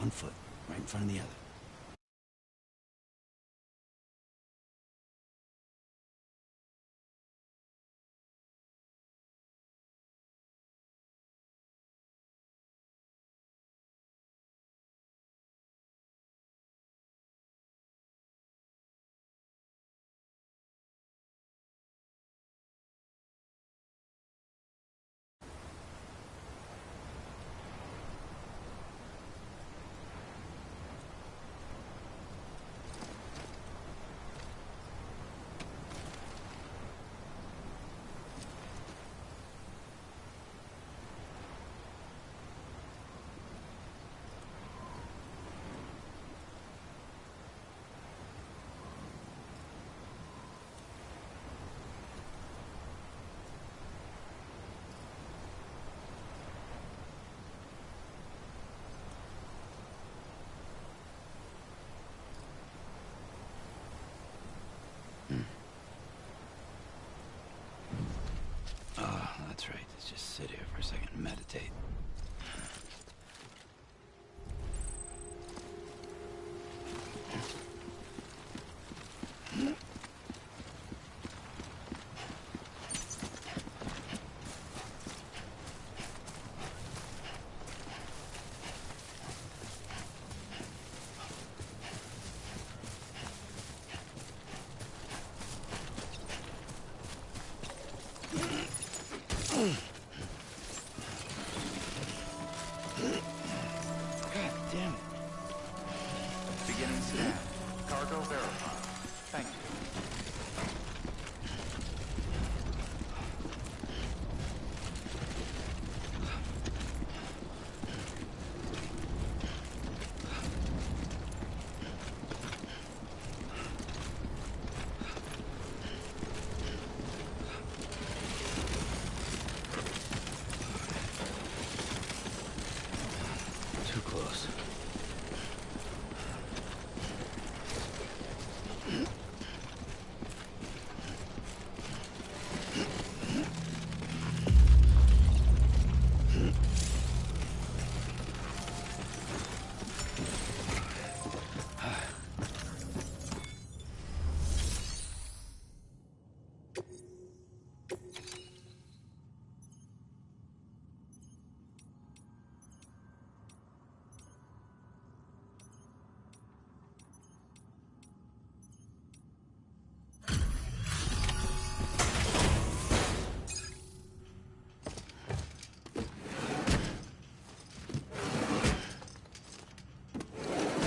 one foot right in front of the other. That's right. Let's just sit here for a second and meditate. God damn it. Beginning scan. Cargo verified. Thank you. Too close.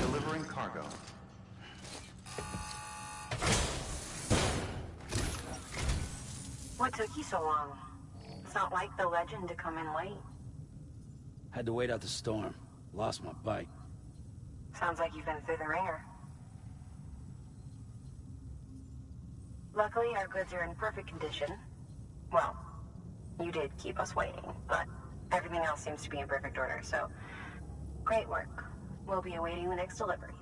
Delivering cargo. What took you so long? It's not like the legend to come in late. Had to wait out the storm. Lost my bike. Sounds like you've been through the ringer. Luckily, our goods are in perfect condition. Well, you did keep us waiting, but everything else seems to be in perfect order, so great work. We'll be awaiting the next delivery.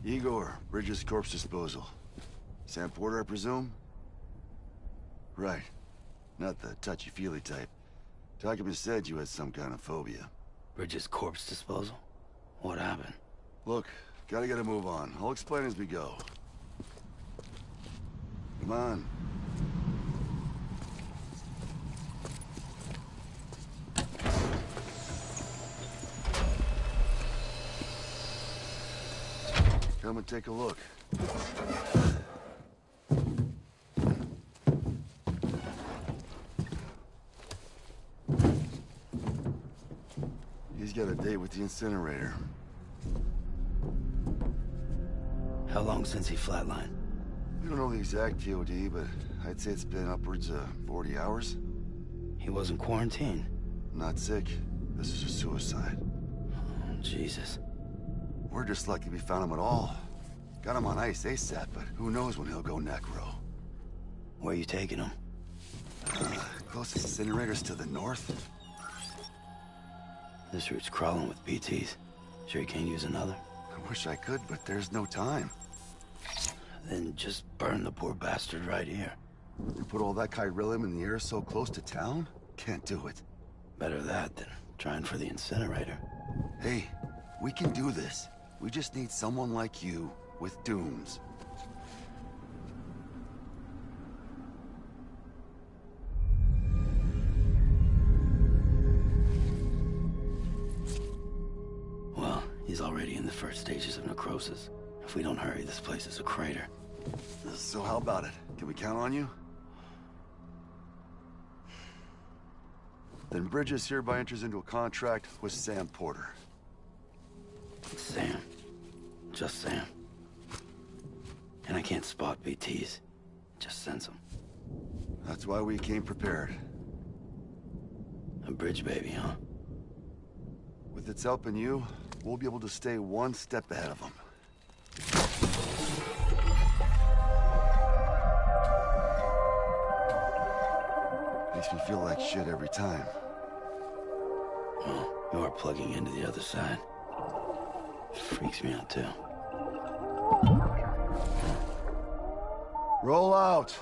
Igor, Bridges Corpse Disposal. Sam Porter, I presume? Right. Not the touchy-feely type. Document said you had some kind of phobia. Bridges corpse disposal? What happened? Look, gotta get a move on. I'll explain as we go. Come on. Come and take a look. He's got a date with the incinerator. How long since he flatlined? We don't know the exact TOD, but I'd say it's been upwards of 40 hours. He wasn't quarantined. Not sick. This is a suicide. Oh, Jesus. We're just lucky we found him at all. Got him on ice ASAP, but who knows when he'll go necro. Where you taking him? Closest incinerator's to the north. This route's crawling with BTs. Sure you can't use another? I wish I could, but there's no time. Then just burn the poor bastard right here. You put all that chiralium in the air so close to town? Can't do it. Better that than trying for the incinerator. Hey, we can do this. We just need someone like you with dooms. Well, he's already in the first stages of necrosis. If we don't hurry, this place is a crater. So how about it? Can we count on you? Then Bridges hereby enters into a contract with Sam Porter. Sam. Just Sam. And I can't spot BTs. Just sense them. That's why we came prepared. A bridge baby, huh? With its help and you, we'll be able to stay one step ahead of them. Makes me feel like shit every time. Well, you are plugging into the other side. Freaks me out, too. Roll out!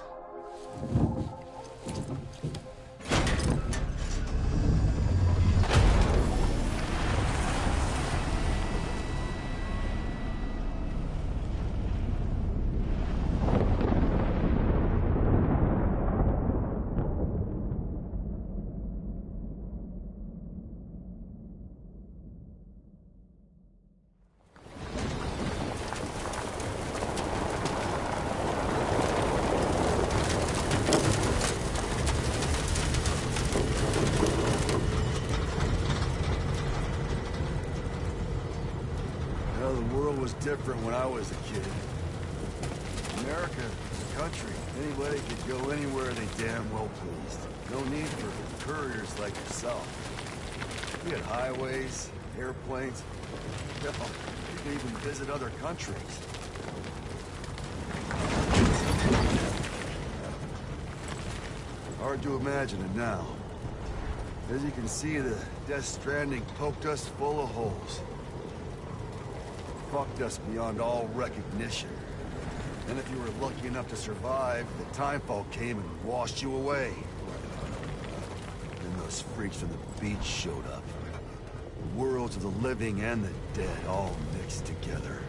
Different when I was a kid. America, country, anybody could go anywhere they damn well pleased. No need for couriers like yourself. We had highways, airplanes. Hell, you could even visit other countries. Hard to imagine it now. As you can see, the Death Stranding poked us full of holes. Fucked us beyond all recognition. And if you were lucky enough to survive, the Timefall came and washed you away. Then those freaks from the beach showed up. The worlds of the living and the dead all mixed together.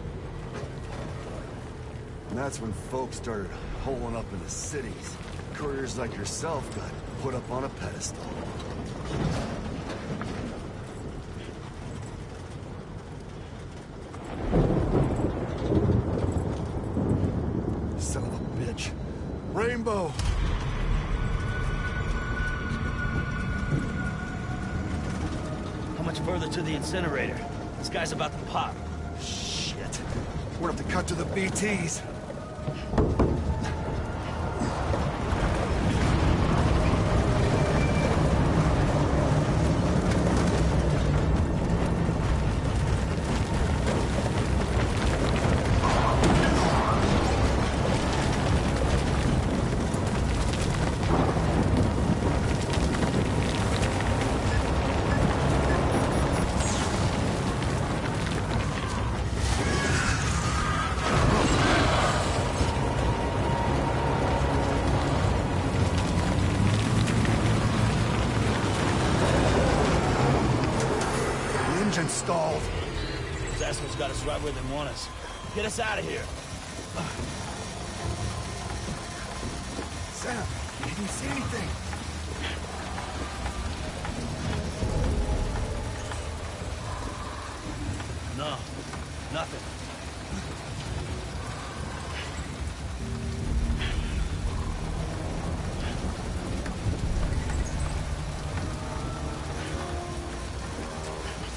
And that's when folks started holing up in the cities. Couriers like yourself got put up on a pedestal. Rainbow! How much further to the incinerator? This guy's about to pop. Shit. We're gonna have to cut to the BTs. stalled. Those assholes got us right where they want us. Get us out of here. Sam, you didn't see anything. No, nothing.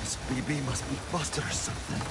This BB must be busted or something.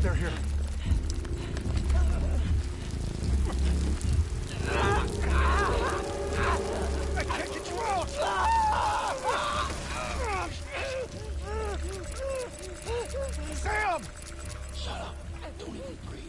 They're here. I can't get you out! Sam! Shut up. Don't even breathe.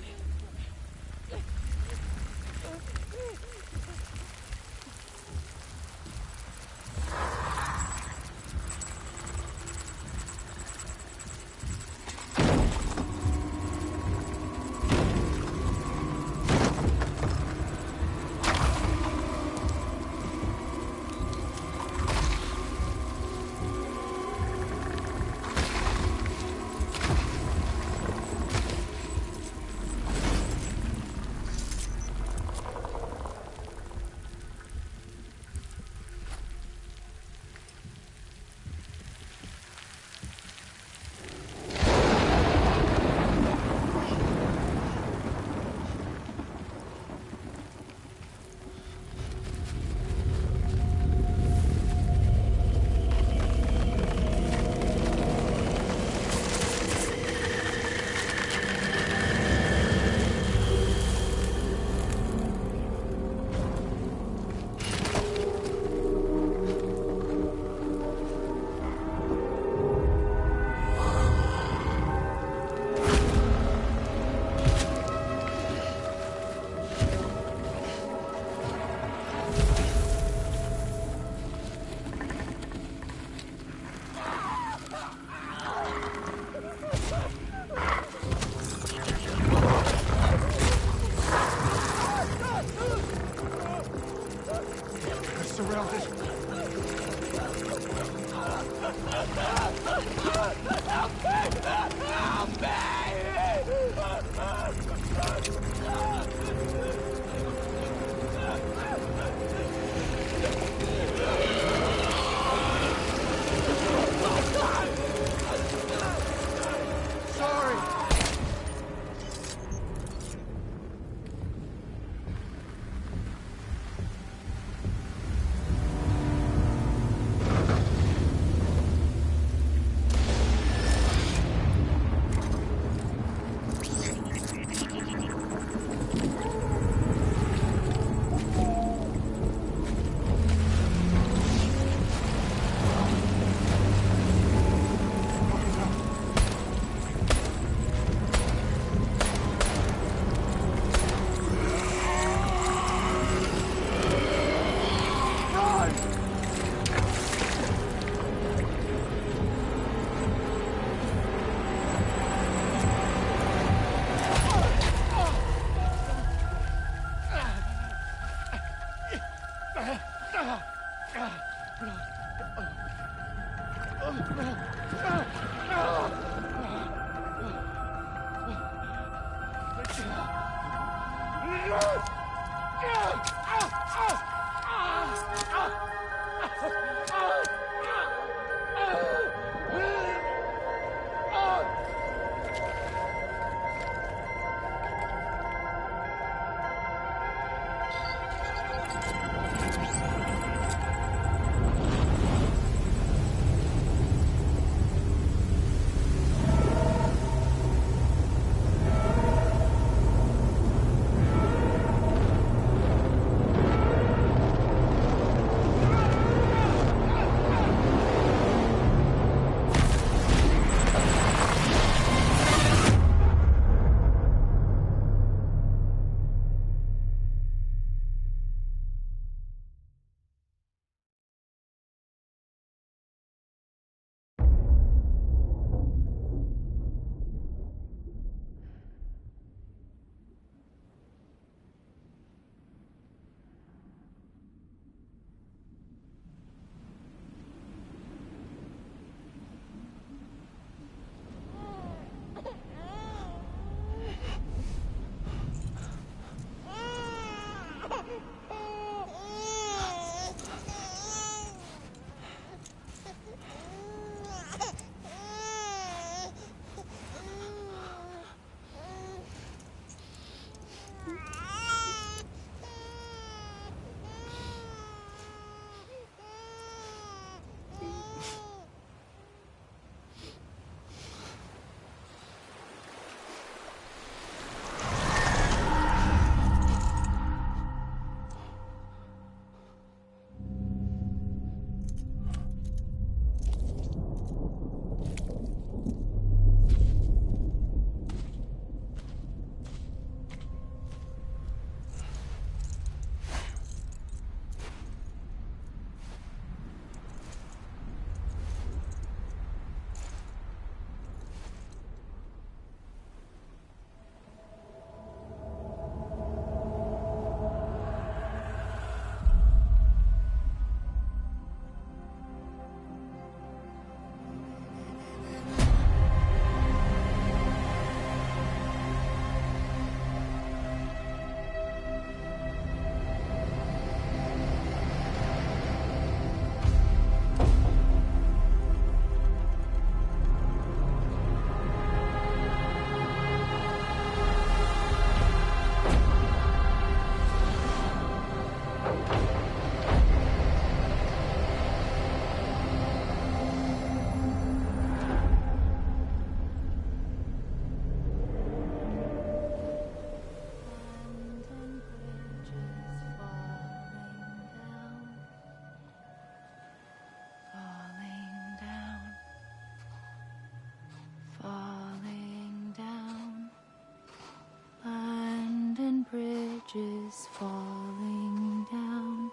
bridges falling down,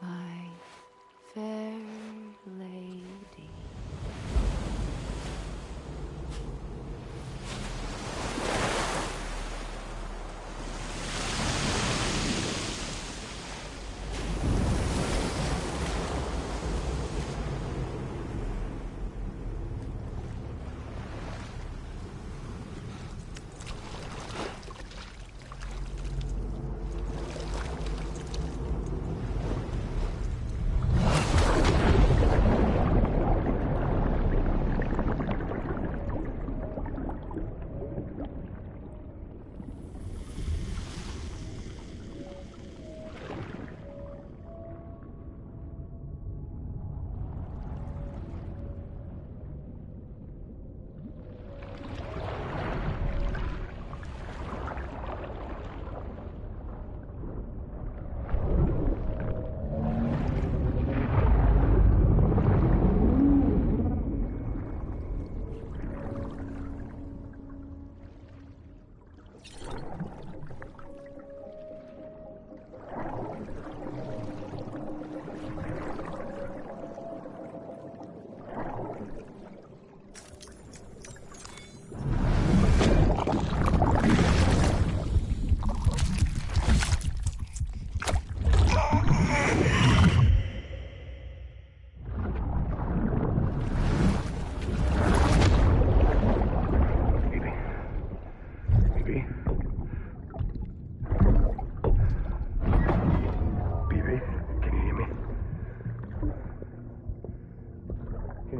my fair lady.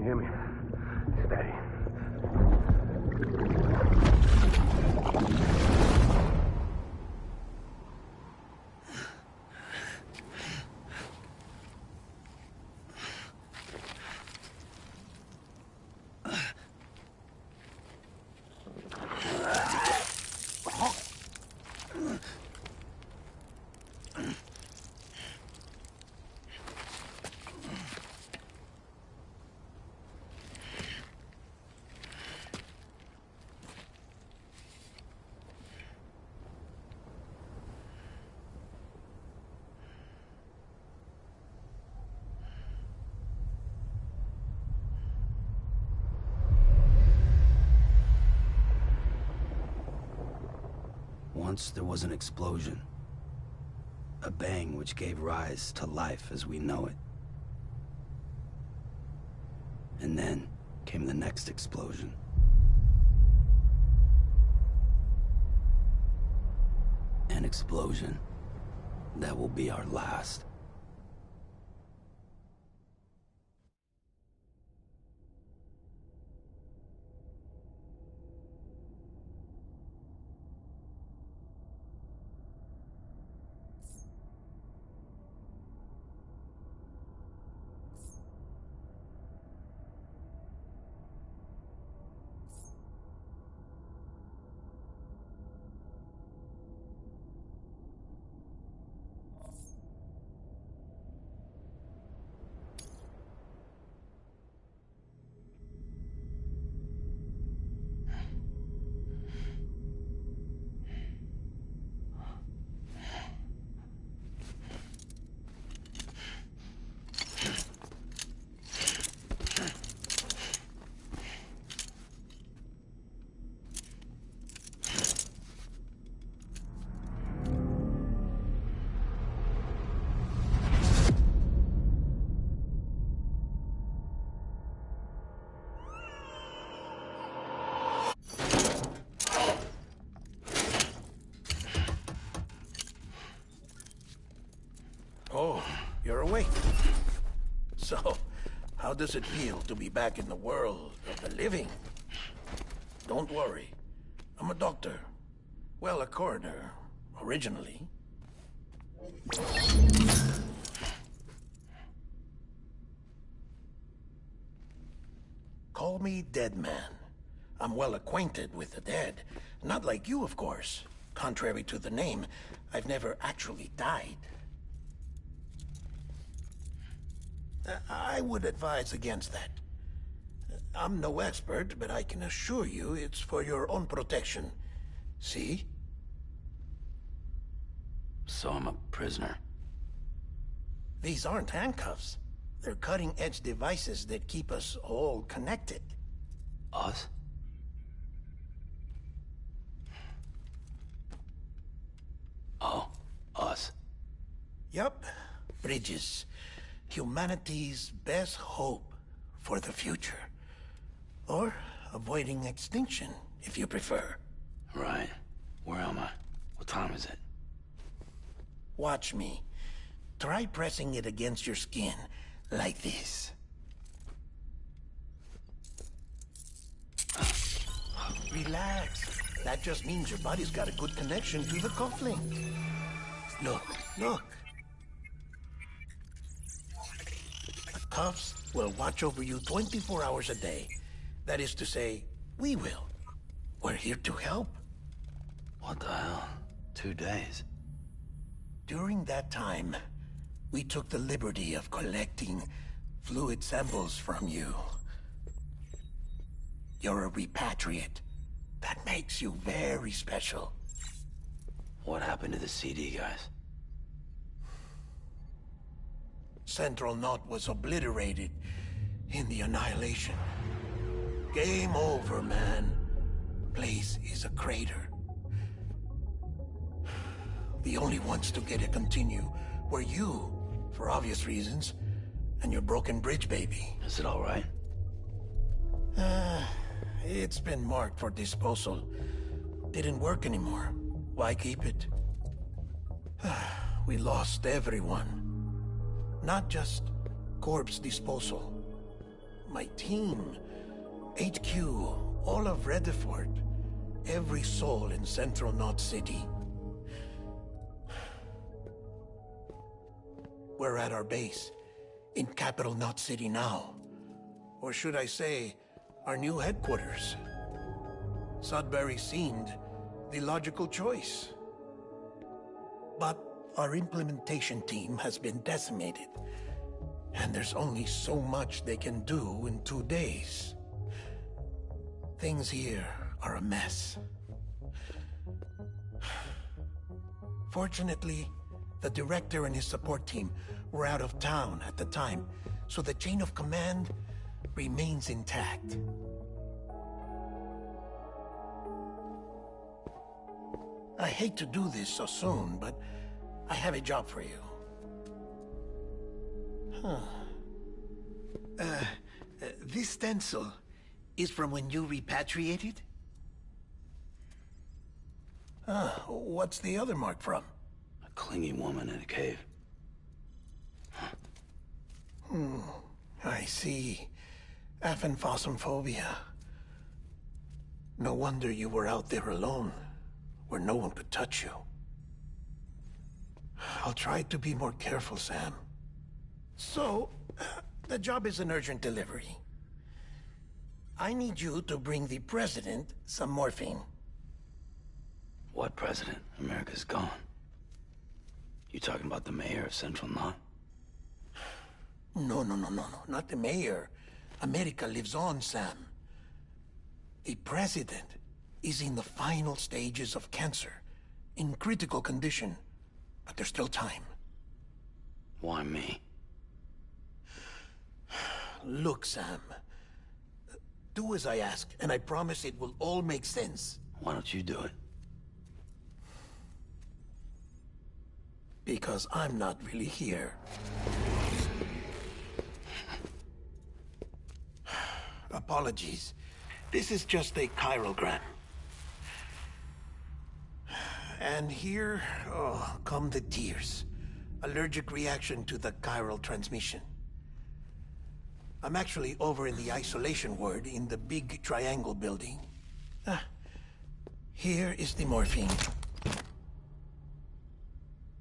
you hear me? Steady. Once there was an explosion. A bang which gave rise to life as we know it. And then came the next explosion. An explosion that will be our last. Oh, you're awake. So, how does it feel to be back in the world of the living? Don't worry. I'm a doctor. Well, a coroner, originally. Call me Dead Man. I'm well acquainted with the dead. Not like you, of course. Contrary to the name, I've never actually died. I would advise against that. I'm no expert, but I can assure you it's for your own protection. See? So I'm a prisoner. These aren't handcuffs. They're cutting-edge devices that keep us all connected. Us? Oh, us. Yup. Bridges. Humanity's best hope for the future. Or avoiding extinction, if you prefer. Right. Where am I? What time is it? Watch me. Try pressing it against your skin, like this. Relax. That just means your body's got a good connection to the cufflink. Look, look. The cuffs will watch over you 24 hours a day. That is to say, we will. We're here to help. What the hell? 2 days? During that time, we took the liberty of collecting fluid samples from you. You're a repatriate. That makes you very special. What happened to the CD guys? Central Knot was obliterated in the Annihilation. Game over, man. Place is a crater. The only ones to get to continue were you, for obvious reasons, and your broken bridge baby. Is it all right? It's been marked for disposal. Didn't work anymore. Why keep it? We lost everyone. Not just corpse disposal, my team, HQ, all of Redford, every soul in Central Knot City. We're at our base, in capital Knot City now. Or should I say, our new headquarters. Sudbury seemed the logical choice. But our implementation team has been decimated, and there's only so much they can do in 2 days. Things here are a mess. Fortunately, the director and his support team were out of town at the time, so the chain of command remains intact. I hate to do this so soon, but I have a job for you. This stencil is from when you repatriated? What's the other mark from? A clingy woman in a cave. I see. Aphenphosmphobia. No wonder you were out there alone, where no one could touch you. I'll try to be more careful, Sam. So, the job is an urgent delivery. I need you to bring the president some morphine. What president? America's gone. You talking about the mayor of Central Knot? No, not the mayor. America lives on, Sam. The president is in the final stages of cancer, in critical condition, but there's still time. Why me? Look, Sam. Do as I ask, and I promise it will all make sense. Why don't you do it? Because I'm not really here. Apologies. This is just a chirogram. And here, come the tears. Allergic reaction to the chiral transmission. I'm actually over in the isolation ward in the big triangle building. Here is the morphine.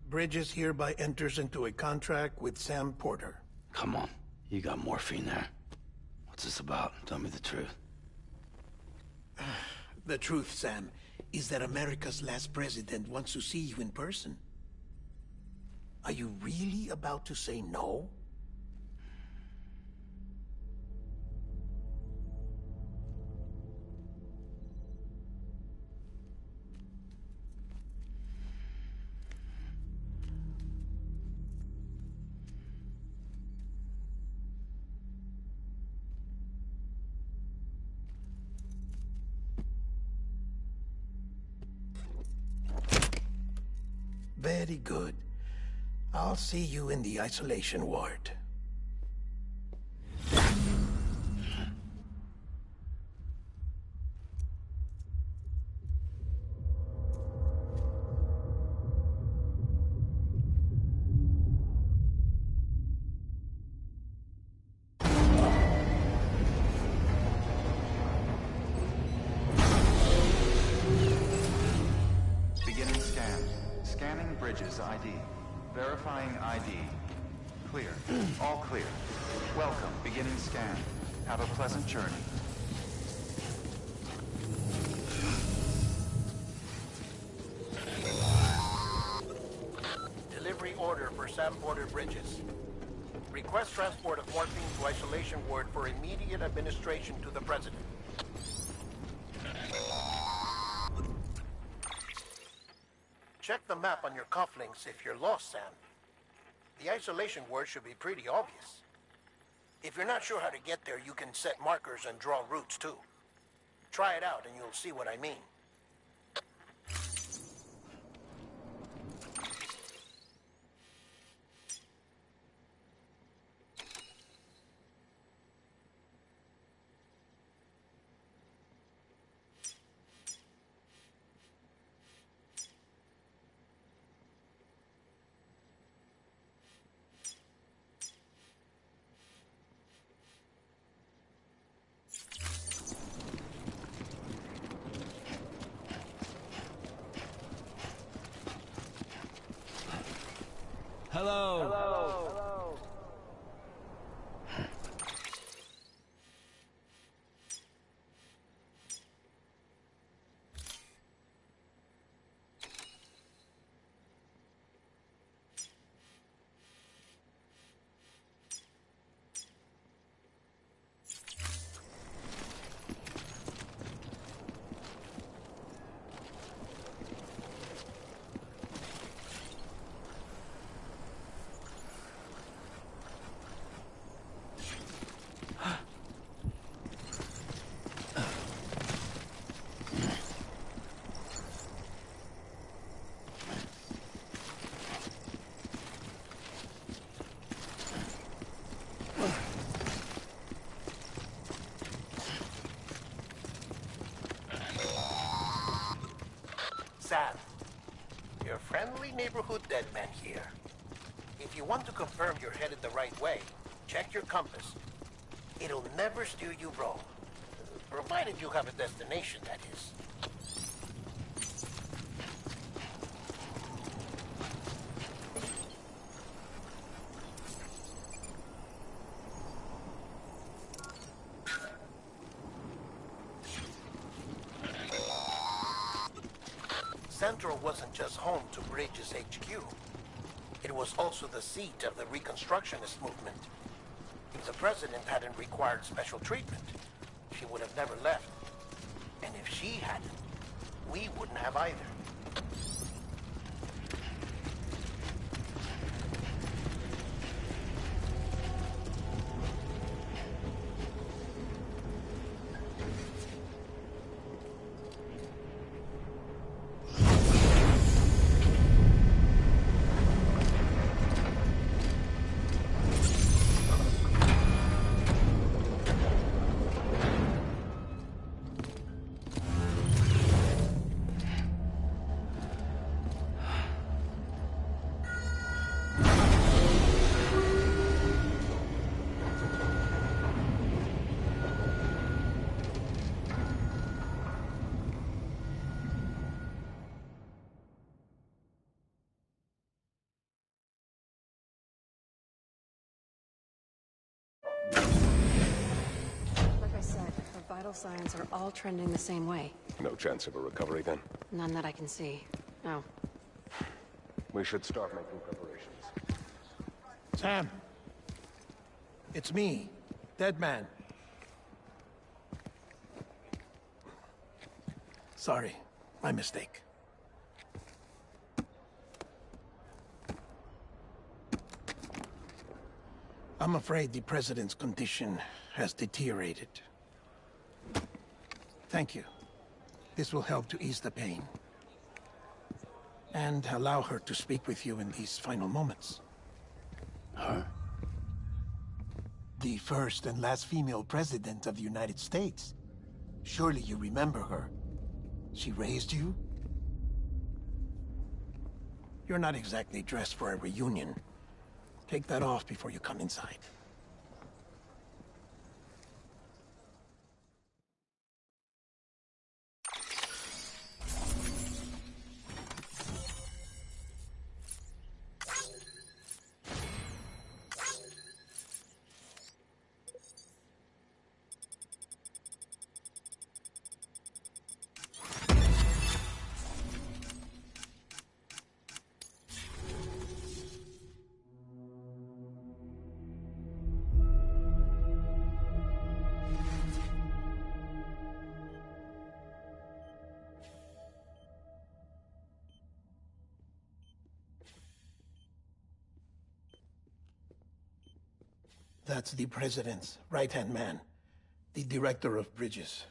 Bridges hereby enters into a contract with Sam Porter. Come on. You got morphine there. What's this about? Tell me the truth. The truth, Sam, is that America's last president wants to see you in person. Are you really about to say no? Very good. I'll see you in the isolation ward. Beginning scan. Scanning Bridges ID. Verifying ID. Clear. All clear. Welcome. Beginning scan. Have a pleasant journey. Delivery order for Sam Porter Bridges. Request transport of morphine to isolation ward for immediate administration to the president. Check the map on your cufflinks if you're lost, Sam. The isolation word should be pretty obvious. If you're not sure how to get there, you can set markers and draw routes too. Try it out and you'll see what I mean. Hello. Sam, your friendly neighborhood dead man here. If you want to confirm you're headed the right way, check your compass. It'll never steer you wrong. Provided you have a destination, that is. Central wasn't just home to Bridges HQ. It was also the seat of the Reconstructionist movement. If the president hadn't required special treatment, she would have never left. And if she hadn't, we wouldn't have either. Like I said, her vital signs are all trending the same way. No chance of a recovery then? None that I can see. No. We should start making preparations. Sam. It's me, Dead Man. Sorry, my mistake. I'm afraid the president's condition has deteriorated. Thank you. This will help to ease the pain. And allow her to speak with you in these final moments. Her? The first and last female president of the United States. Surely you remember her. She raised you? You're not exactly dressed for a reunion. Take that off before you come inside. That's the president's right-hand man, the director of bridges.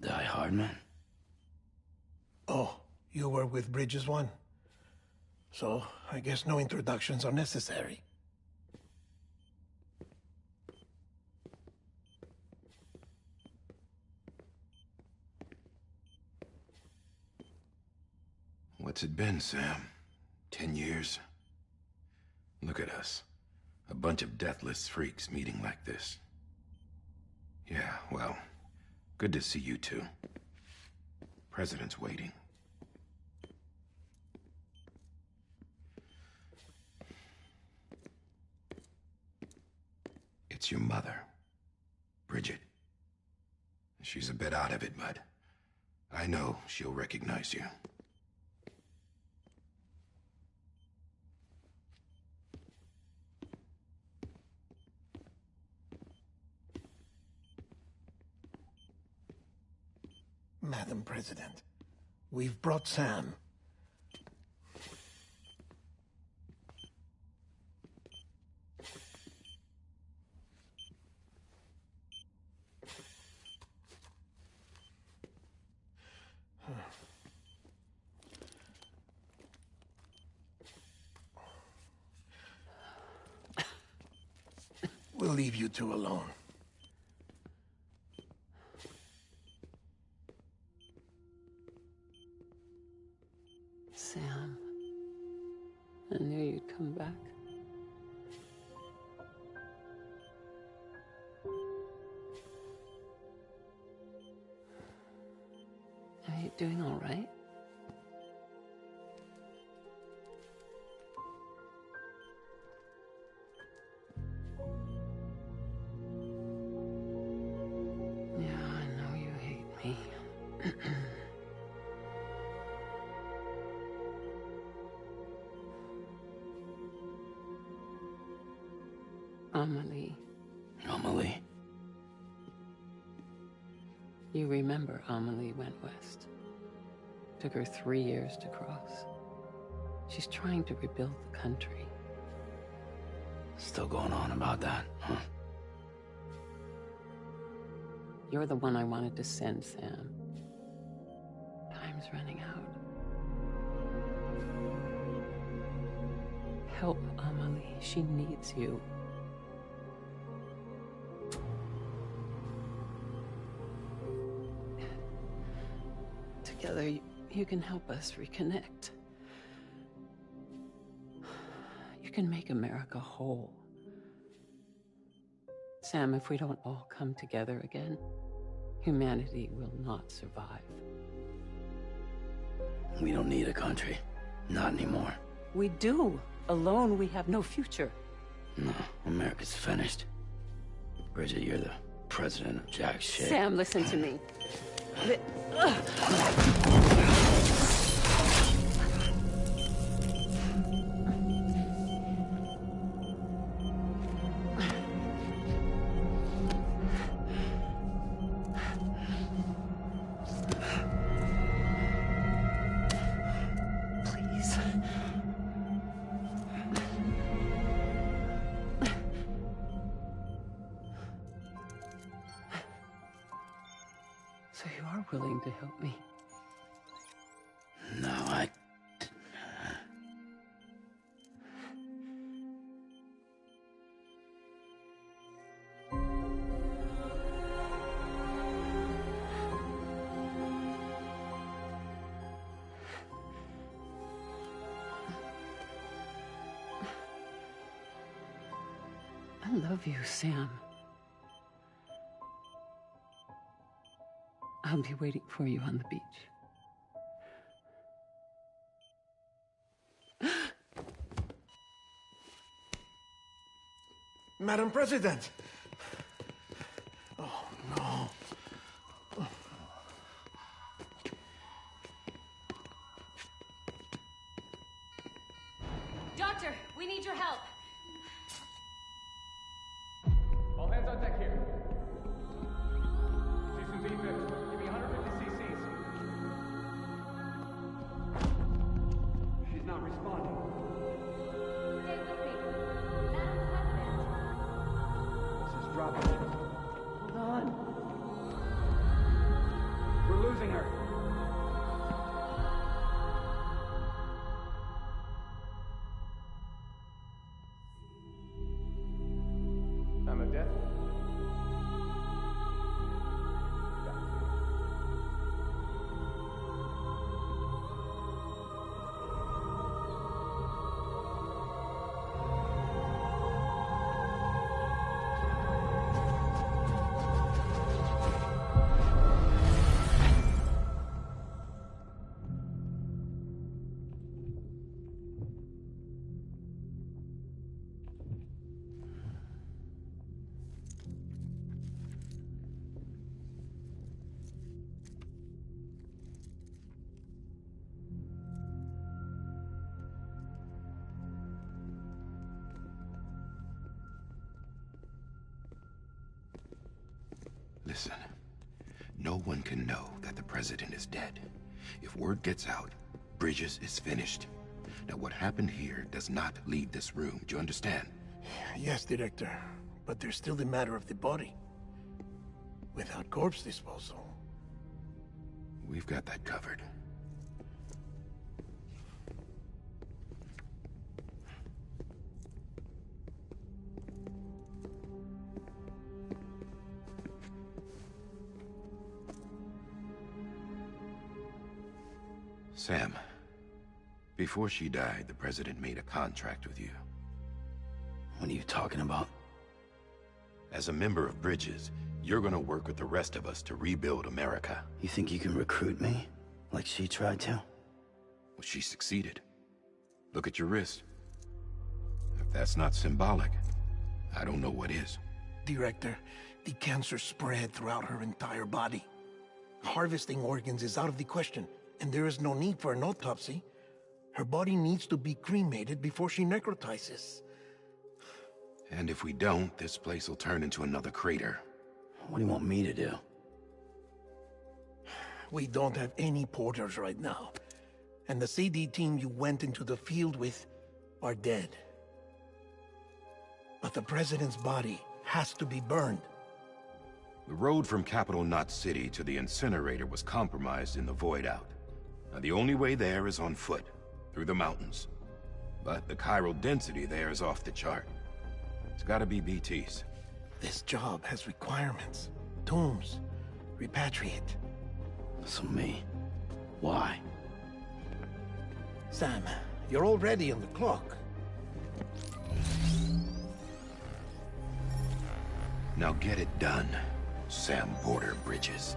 Die Hardman? Oh, you were with Bridges 1? So, I guess no introductions are necessary. What's it been, Sam? 10 years? Look at us. A bunch of deathless freaks meeting like this. Yeah, well, good to see you two. President's waiting. It's your mother, Bridget. She's a bit out of it, but I know she'll recognize you. Madam President, we've brought Sam. We'll leave you two alone. Sam, I knew you'd come back. Are you doing all right? Yeah, I know you hate me. Amelie. Amelie? You remember Amelie went west. Took her 3 years to cross. She's trying to rebuild the country. Still going on about that, huh? You're the one I wanted to send, Sam. Time's running out. Help Amelie. She needs you. Together, you can help us reconnect. You can make America whole. Sam, if we don't all come together again, humanity will not survive. We don't need a country. Not anymore. We do. Alone, we have no future. No, America's finished. Bridget, you're the president of jack shit. Sam, listen to me. Please. So you are willing to help me? No, I... I love you, Sam. I'll be waiting for you on the beach. Madam President! Oh, no. Doctor, we need your help. All hands on deck here. Season B fixed. Give me 150 cc's. She's not responding. Stay with me. Madam President. This is Listen, no one can know that the president is dead. If word gets out, Bridges is finished. Now, what happened here does not leave this room. Do you understand? Yes, Director. But there's still the matter of the body. Without corpse disposal. We've got that covered. Sam, before she died, the president made a contract with you. What are you talking about? As a member of Bridges, you're gonna work with the rest of us to rebuild America. You think you can recruit me? Like she tried to? Well, she succeeded. Look at your wrist. If that's not symbolic, I don't know what is. Director, the cancer spread throughout her entire body. Harvesting organs is out of the question, and there is no need for an autopsy. Her body needs to be cremated before she necrotizes. And if we don't, this place will turn into another crater. What do you want me to do? We don't have any porters right now. And the CD team you went into the field with are dead. But the president's body has to be burned. The road from Capital Knot City to the incinerator was compromised in the void out. Now, the only way there is on foot, through the mountains. But the chiral density there is off the chart. It's gotta be BTs. This job has requirements. Tombs. Repatriate. So me. Why? Sam, you're already on the clock. Now get it done, Sam Porter Bridges.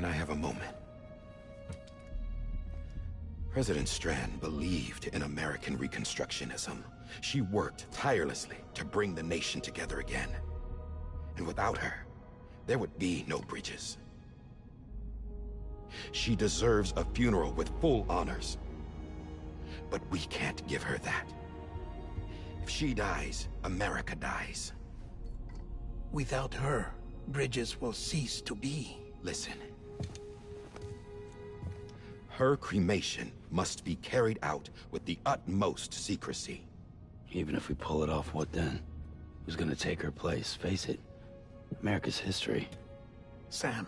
Can I have a moment? President Strand believed in American Reconstructionism. She worked tirelessly to bring the nation together again. And without her, there would be no Bridges. She deserves a funeral with full honors. But we can't give her that. If she dies, America dies. Without her, Bridges will cease to be. Listen. Her cremation must be carried out with the utmost secrecy. Even if we pull it off, what then? Who's gonna take her place? Face it, America's history. Sam,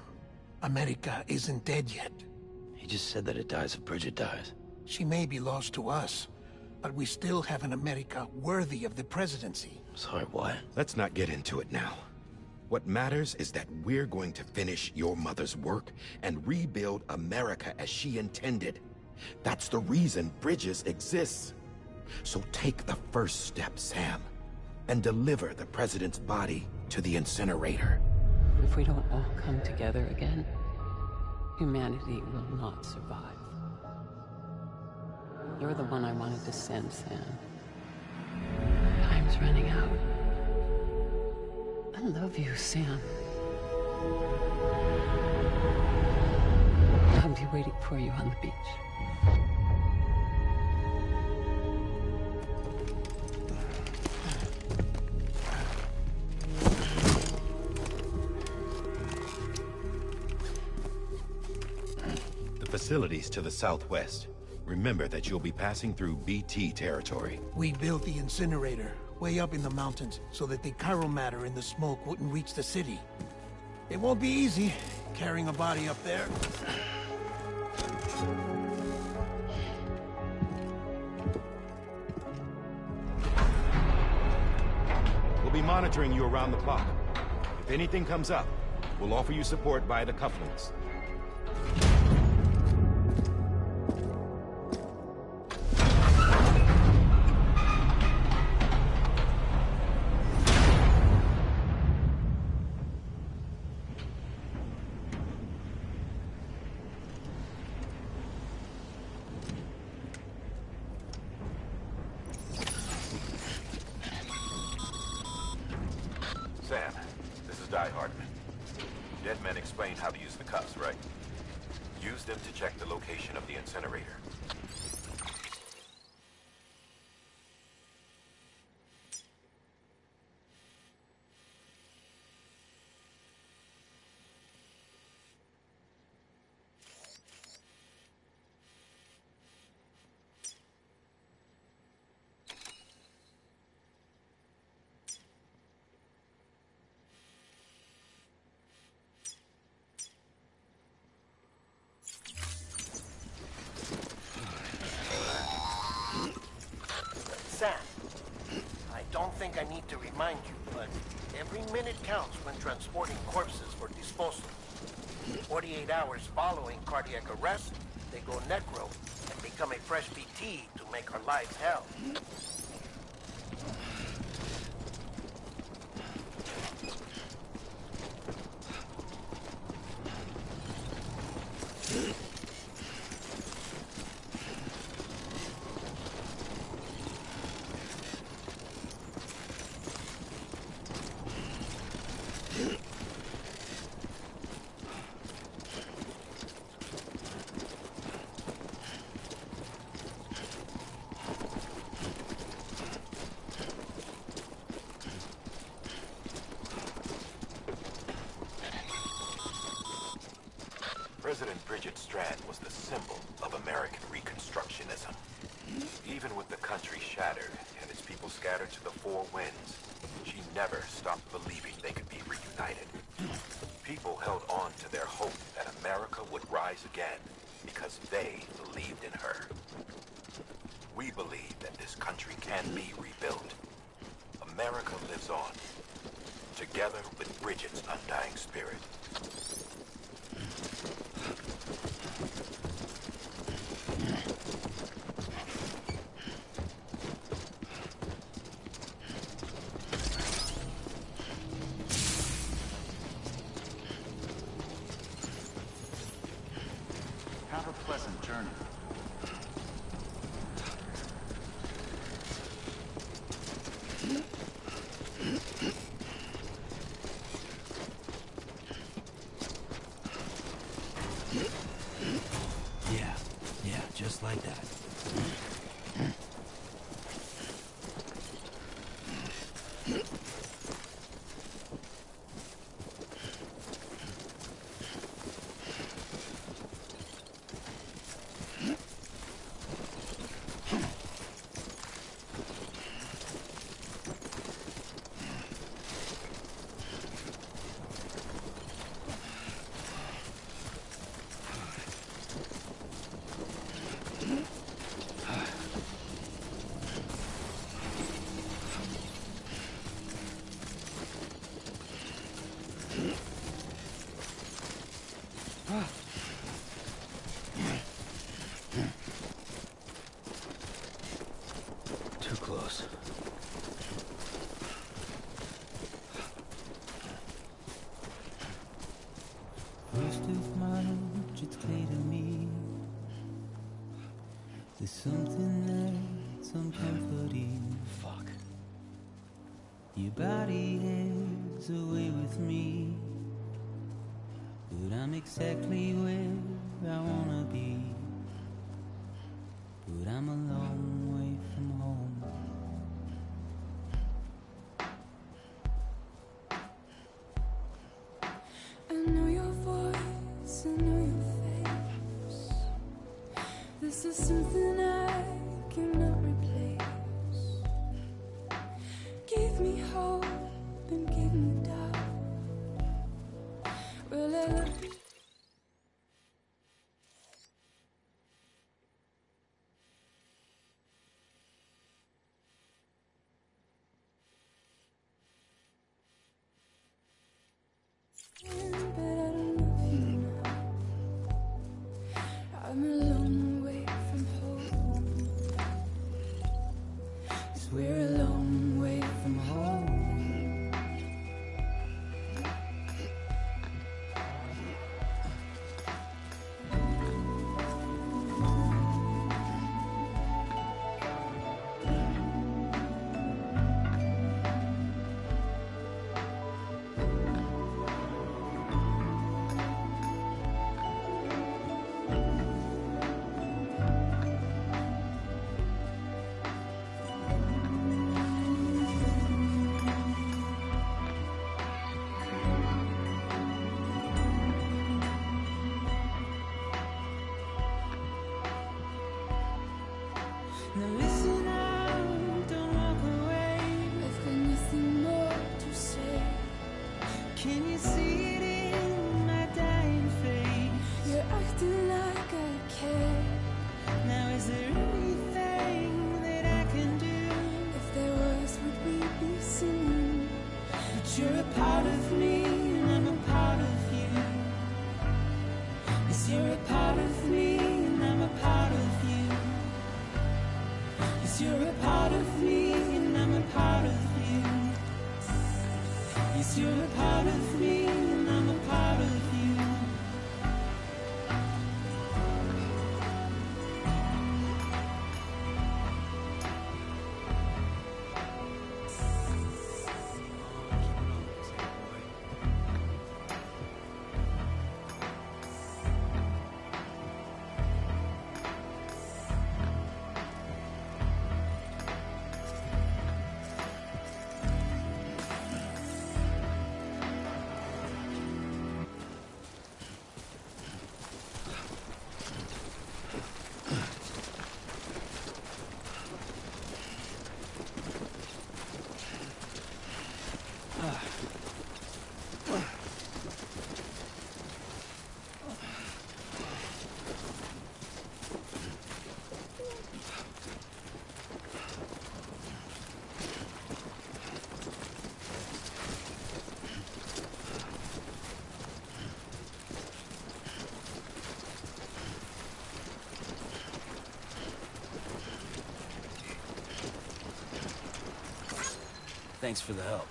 America isn't dead yet. He just said that it dies if Bridget dies. She may be lost to us, but we still have an America worthy of the presidency. Sorry, what? Let's not get into it now. What matters is that we're going to finish your mother's work and rebuild America as she intended. That's the reason Bridges exists. So take the first step, Sam, and deliver the president's body to the incinerator. If we don't all come together again, humanity will not survive. You're the one I wanted to send, Sam. Time's running out. I love you, Sam. I'll be waiting for you on the beach. The facilities to the southwest. Remember that you'll be passing through BT territory. We built the incinerator way up in the mountains so that the chiral matter in the smoke wouldn't reach the city. It won't be easy carrying a body up there. We'll be monitoring you around the clock. If anything comes up, we'll offer you support via the cufflinks. how to use the cuffs, right? Use them to check the location of the incinerator. Sam, I don't think I need to remind you, but every minute counts when transporting corpses for disposal. 48 hours following cardiac arrest, they go necro and become a fresh BT to make our lives hell. President Bridget Strand was the symbol of American Reconstructionism. Even with the country shattered and its people scattered to the four winds, she never stopped believing they could be reunited. People held on to their hope that America would rise again because they believed in her. We believe that this country can be rebuilt. America lives on, together with Bridget's undying spirit. Have a pleasant journey. Yeah, just like that. Too close. First of March, it's clear to me there's something that's uncomforting. Fuck. Your body is away with me, but I'm exactly where I wanna be. But I'm a long way from home. I know your voice, I know your face. This is something I cannot replace. Give me hope and give me doubt. Well, I love you. Now listen out, don't walk away. I've got nothing more to say. Can you see it in my dying face? You're acting like I care. Now is there anything that I can do? If there was, would we be singing? But you're a part of me, and I'm a part of you. Yes, you're a part of me, and I'm a part of you. Yes, you're a part of me, and I'm a part of you. Yes, you're a part of me, and I'm a part of you. Thanks for the help.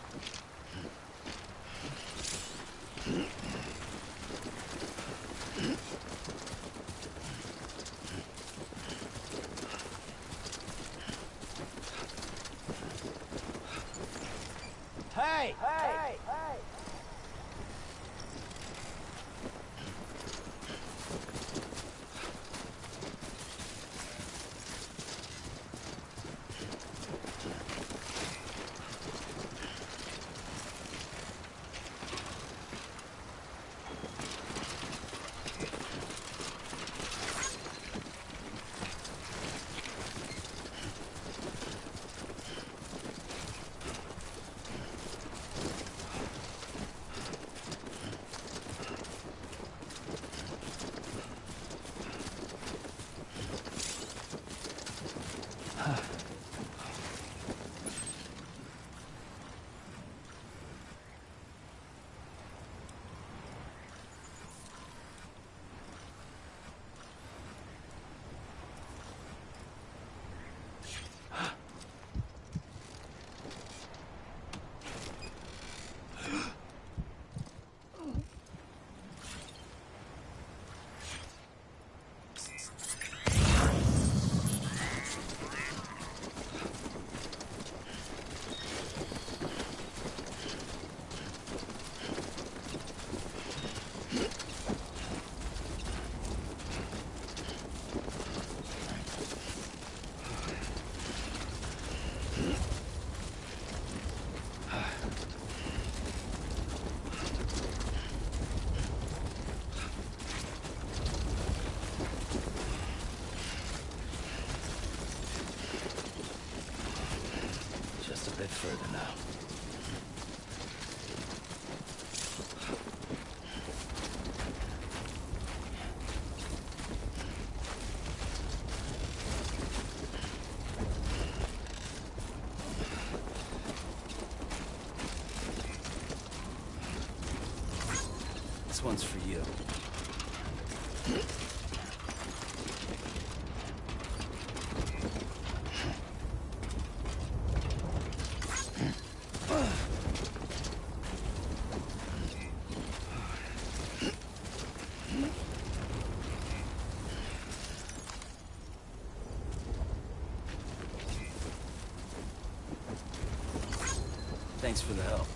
Hey! Hey! Hey! Just a bit further now. This one's for you. Thanks for the help.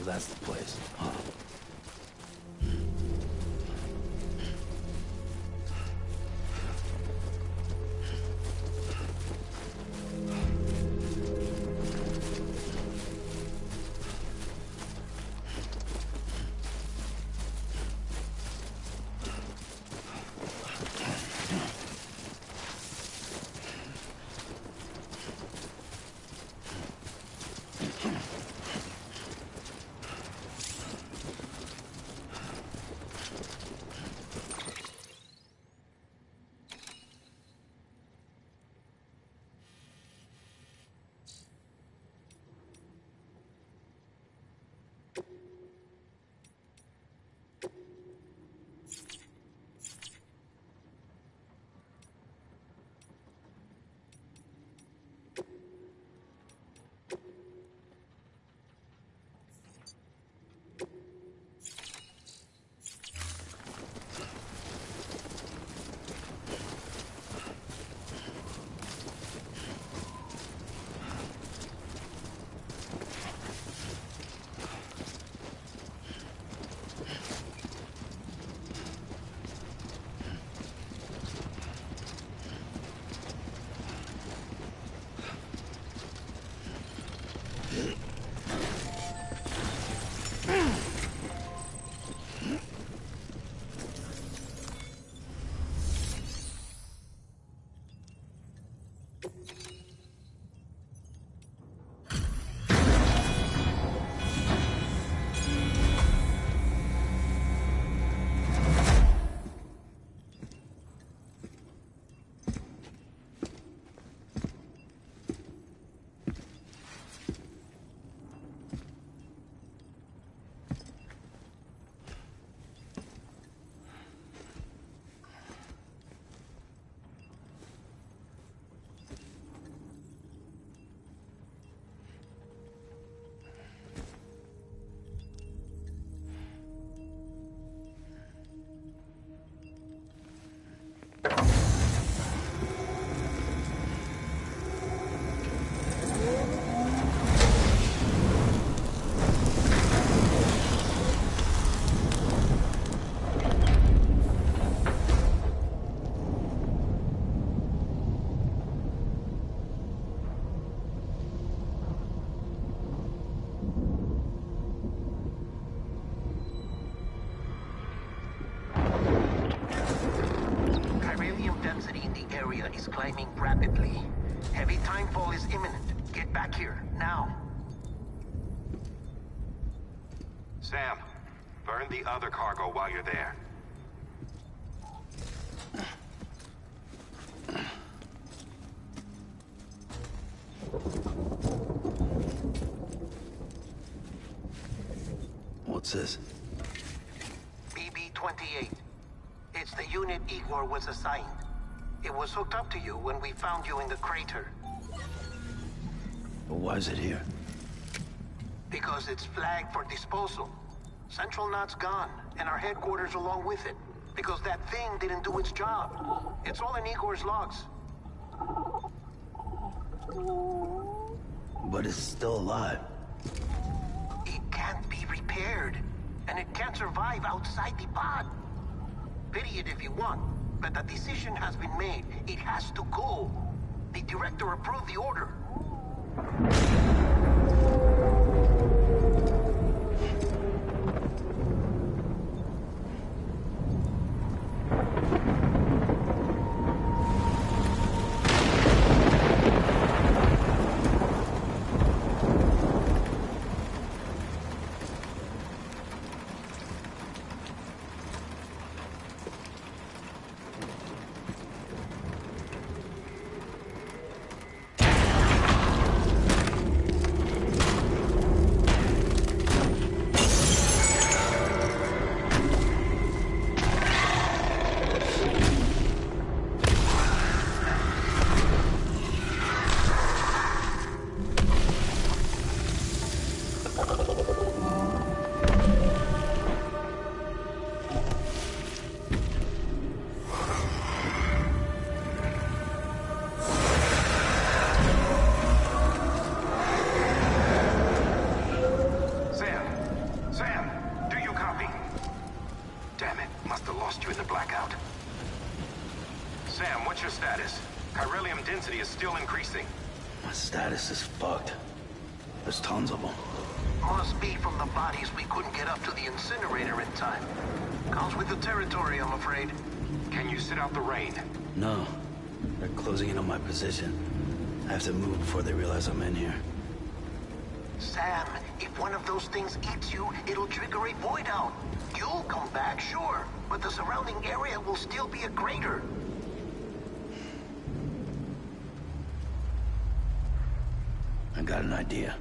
that's the place, huh? Is climbing rapidly. Heavy timefall is imminent. Get back here, now. Sam, burn the other cargo while you're there. What's this? BB-28. It's the unit Igor was assigned. It was hooked up to you when we found you in the crater. But why is it here? Because it's flagged for disposal. Central Knot's gone, and our headquarters along with it. Because that thing didn't do its job. It's all in Igor's logs. But it's still alive. It can't be repaired, and it can't survive outside the pod. Pity it if you want. But the decision has been made. It has to go. The director approved the order. status? Chiralium density is still increasing. My status is fucked. There's tons of them. Must be from the bodies we couldn't get up to the incinerator in time. Comes with the territory, I'm afraid. Can you sit out the rain? No. They're closing in on my position. I have to move before they realize I'm in here. Sam, if one of those things eats you, it'll trigger a void out. You'll come back, sure, but the surrounding area will still be a crater. I got an idea.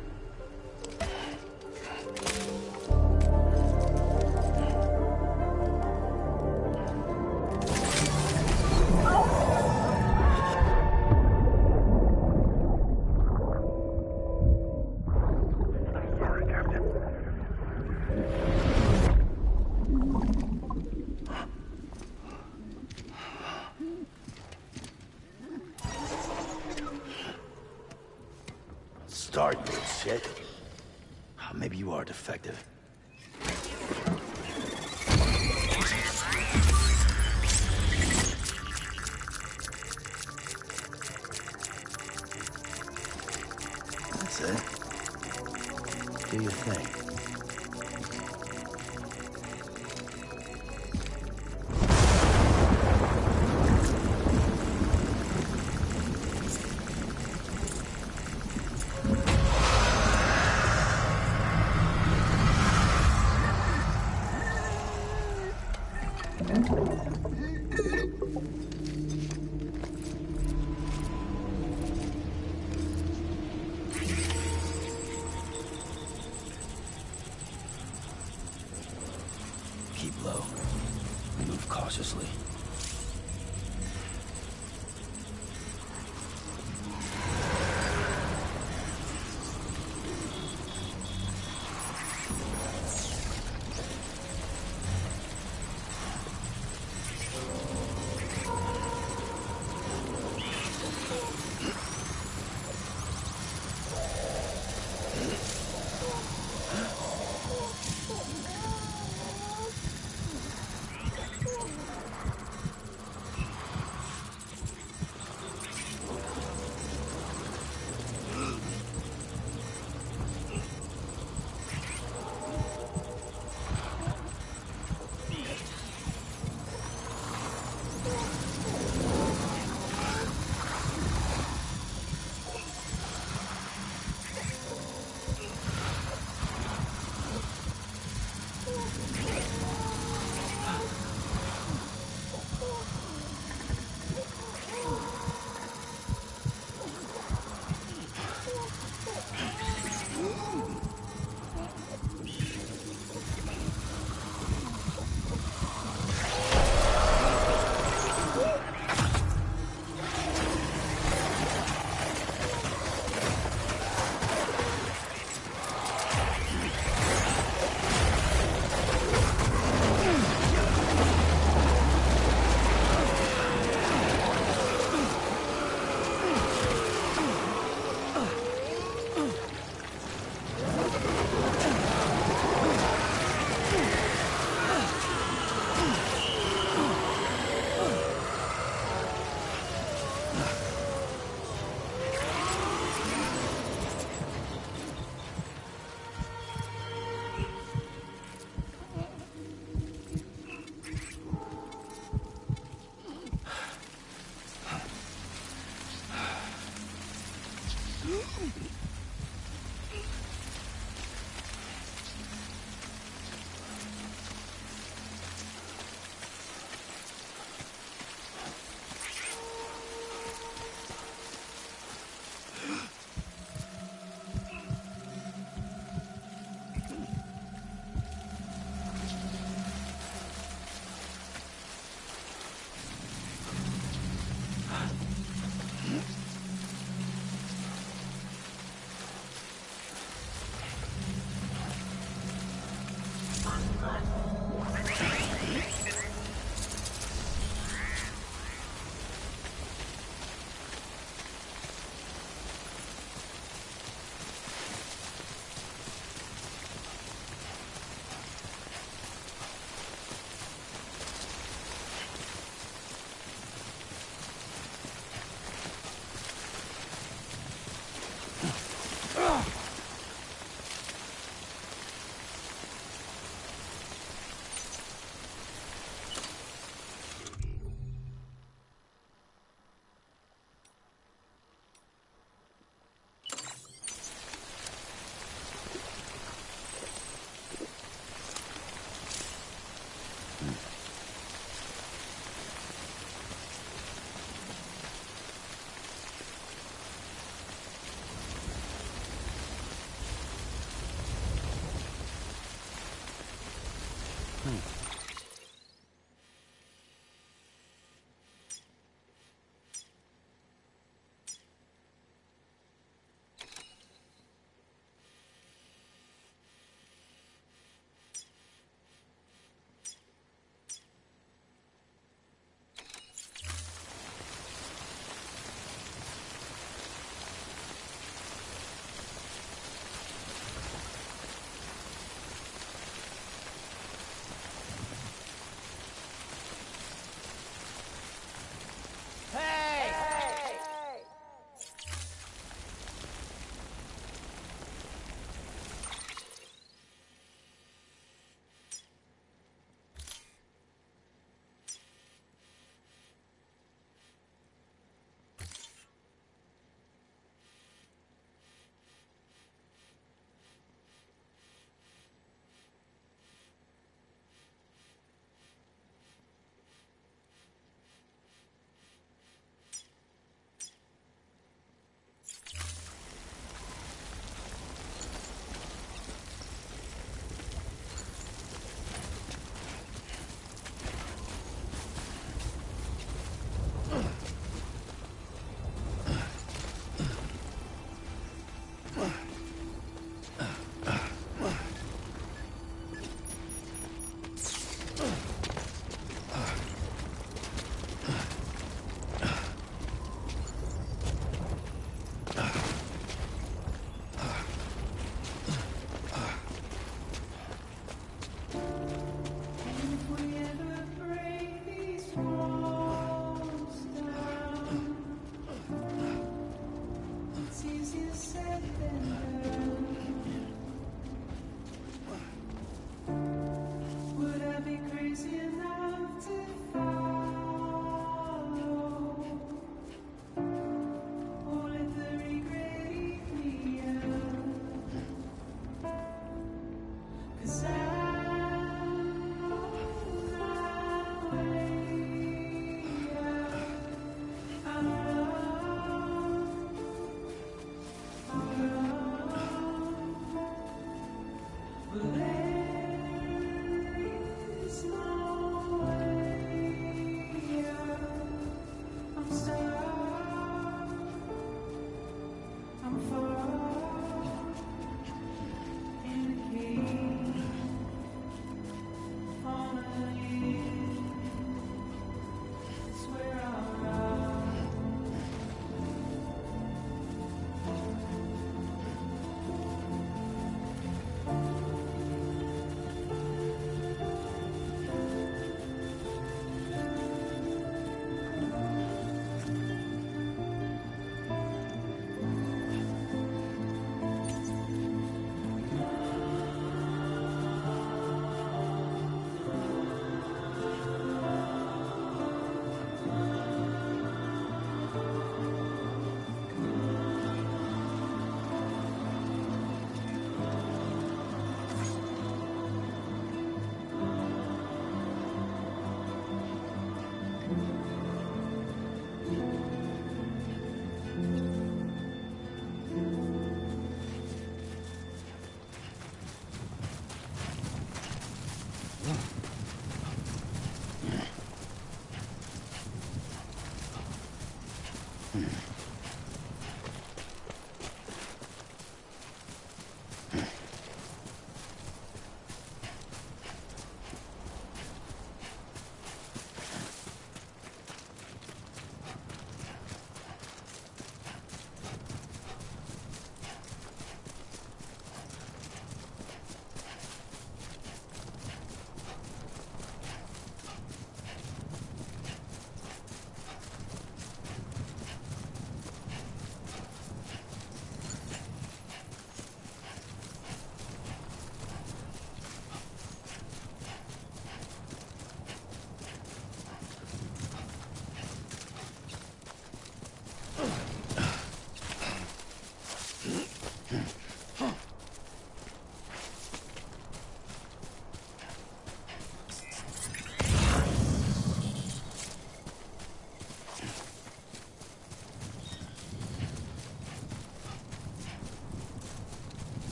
Start, you shit. Maybe you are defective. That's it. Do your thing. Keep low. Move cautiously.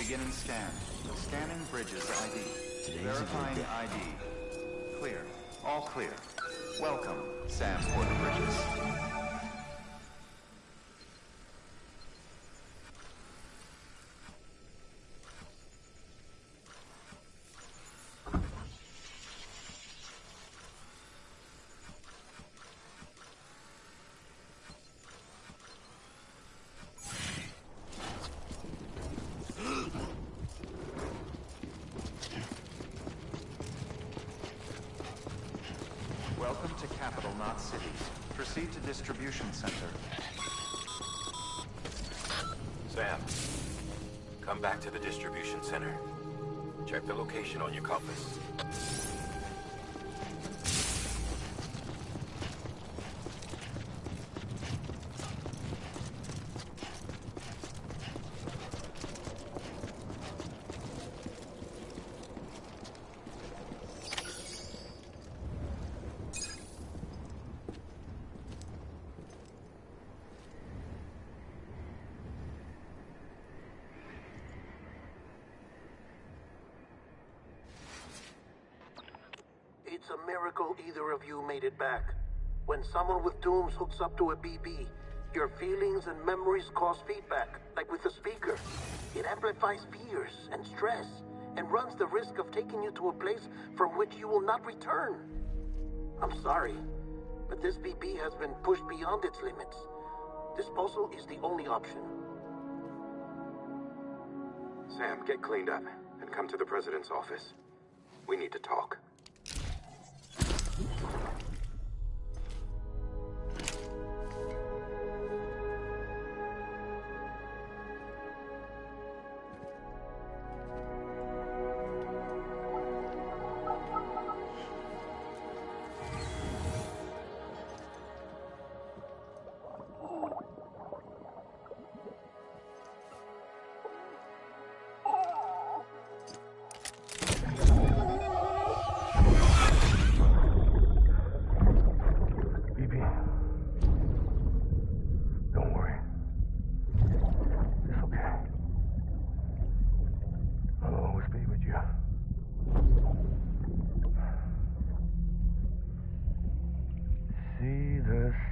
Beginning scan. Scanning bridges ID. Verifying ID. Clear. All clear. Welcome, Sam Porter Bridges. Welcome to Capital, not Cities. Proceed to Distribution Center. Sam, come back to the distribution center. Check the location on your compass. It's a miracle either of you made it back. When someone with Dooms hooks up to a BB, your feelings and memories cause feedback, like with the speaker. It amplifies fears and stress, and runs the risk of taking you to a place from which you will not return. I'm sorry, but this BB has been pushed beyond its limits. Disposal is the only option. Sam, get cleaned up and come to the president's office. We need to talk.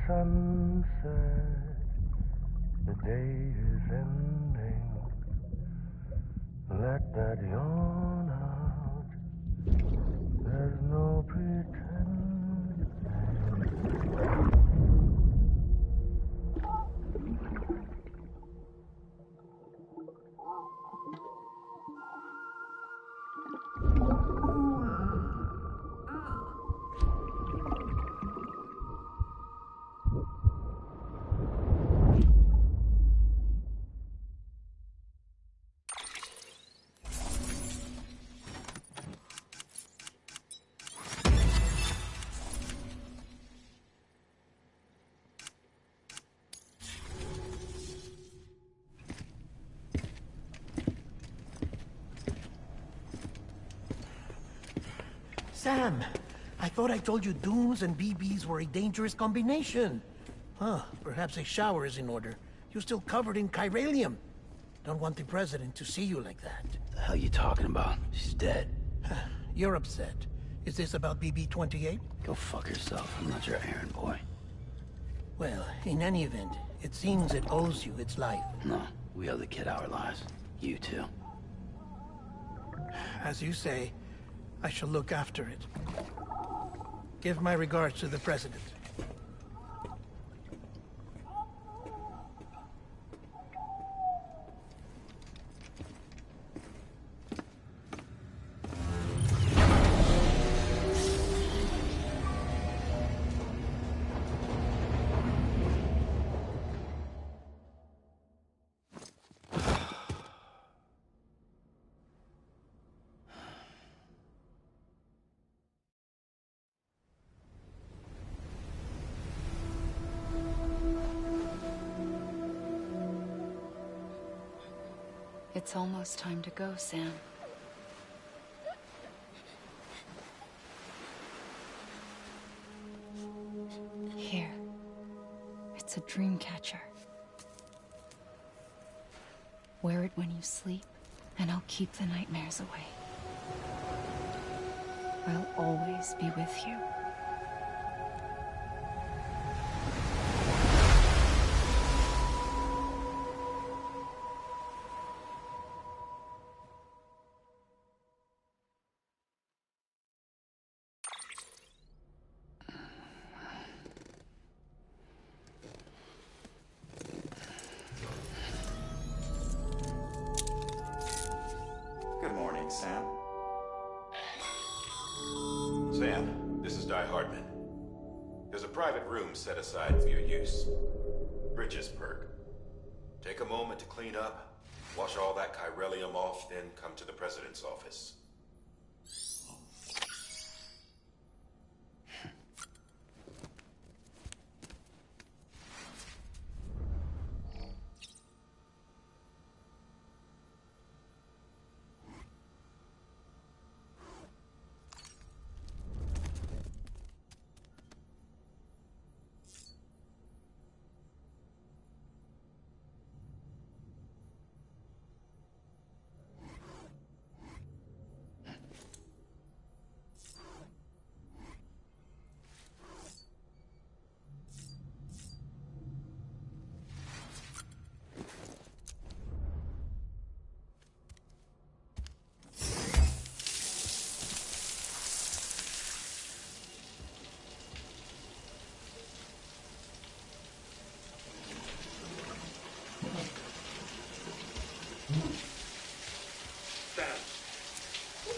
Sunset, the day is ending. Let that yawn out. There's no pretending. Sam, I thought I told you Dooms and BBs were a dangerous combination. Huh, perhaps a shower is in order. You're still covered in chiralium. Don't want the president to see you like that. The hell you talking about? She's dead. You're upset. Is this about BB-28? Go fuck yourself. I'm not your errand boy. Well, in any event, it seems it owes you its life. No, we owe the kid our lives. You too. As you say, I shall look after it. Give my regards to the president. It's almost time to go, Sam. Here. It's a dream catcher. Wear it when you sleep, And I'll keep the nightmares away. I'll always be with you. Good morning, Sam. Sam, this is Di Hardman. There's a private room set aside for your use. Bridges perk. Take a moment to clean up, wash all that chiralium off, then come to the President's office.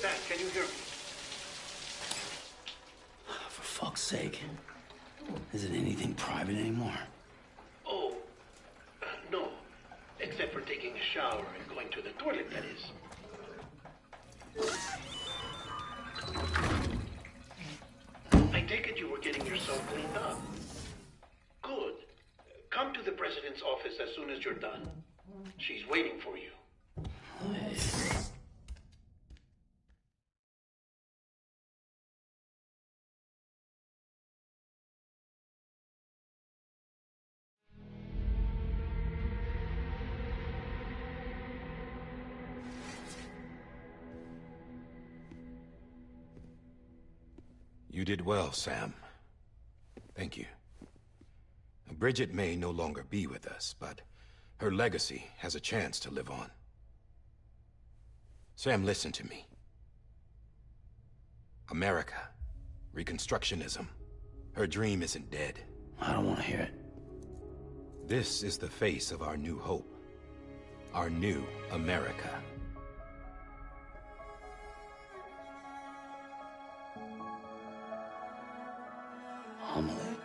Sam, can you hear me? For fuck's sake. Isn't anything private anymore? Oh, no. Except for taking a shower and going to the toilet, that is. I take it you were getting yourself cleaned up. Good. Come to the President's office as soon as you're done. She's waiting for you. You did well, Sam. Thank you. Bridget may no longer be with us, but her legacy has a chance to live on. Sam, listen to me. America, Reconstructionism, her dream isn't dead. I don't want to hear it. This is the face of our new hope. Our new America. Amelie.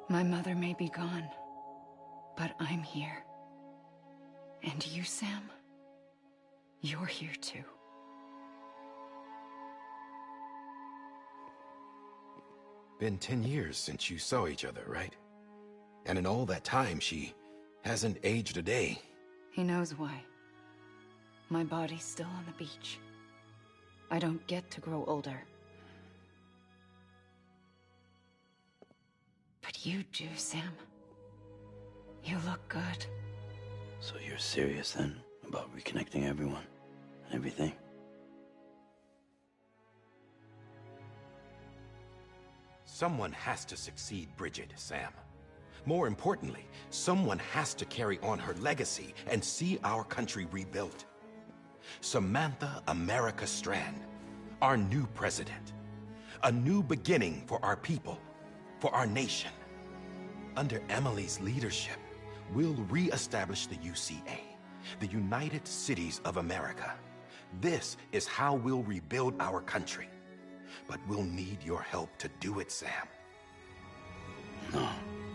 My mother may be gone, but I'm here. And you, Sam, you're here too. Been 10 years since you saw each other, right? And in all that time, she hasn't aged a day. He knows why. My body's still on the beach. I don't get to grow older. But you do, Sam. You look good. So you're serious then about reconnecting everyone and everything? Someone has to succeed Bridget, Sam. More importantly, someone has to carry on her legacy and see our country rebuilt. Samantha America Strand, our new president. A new beginning for our people, for our nation. Under Emily's leadership, we'll re-establish the UCA, the United Cities of America. This is how we'll rebuild our country. But we'll need your help to do it, Sam. No,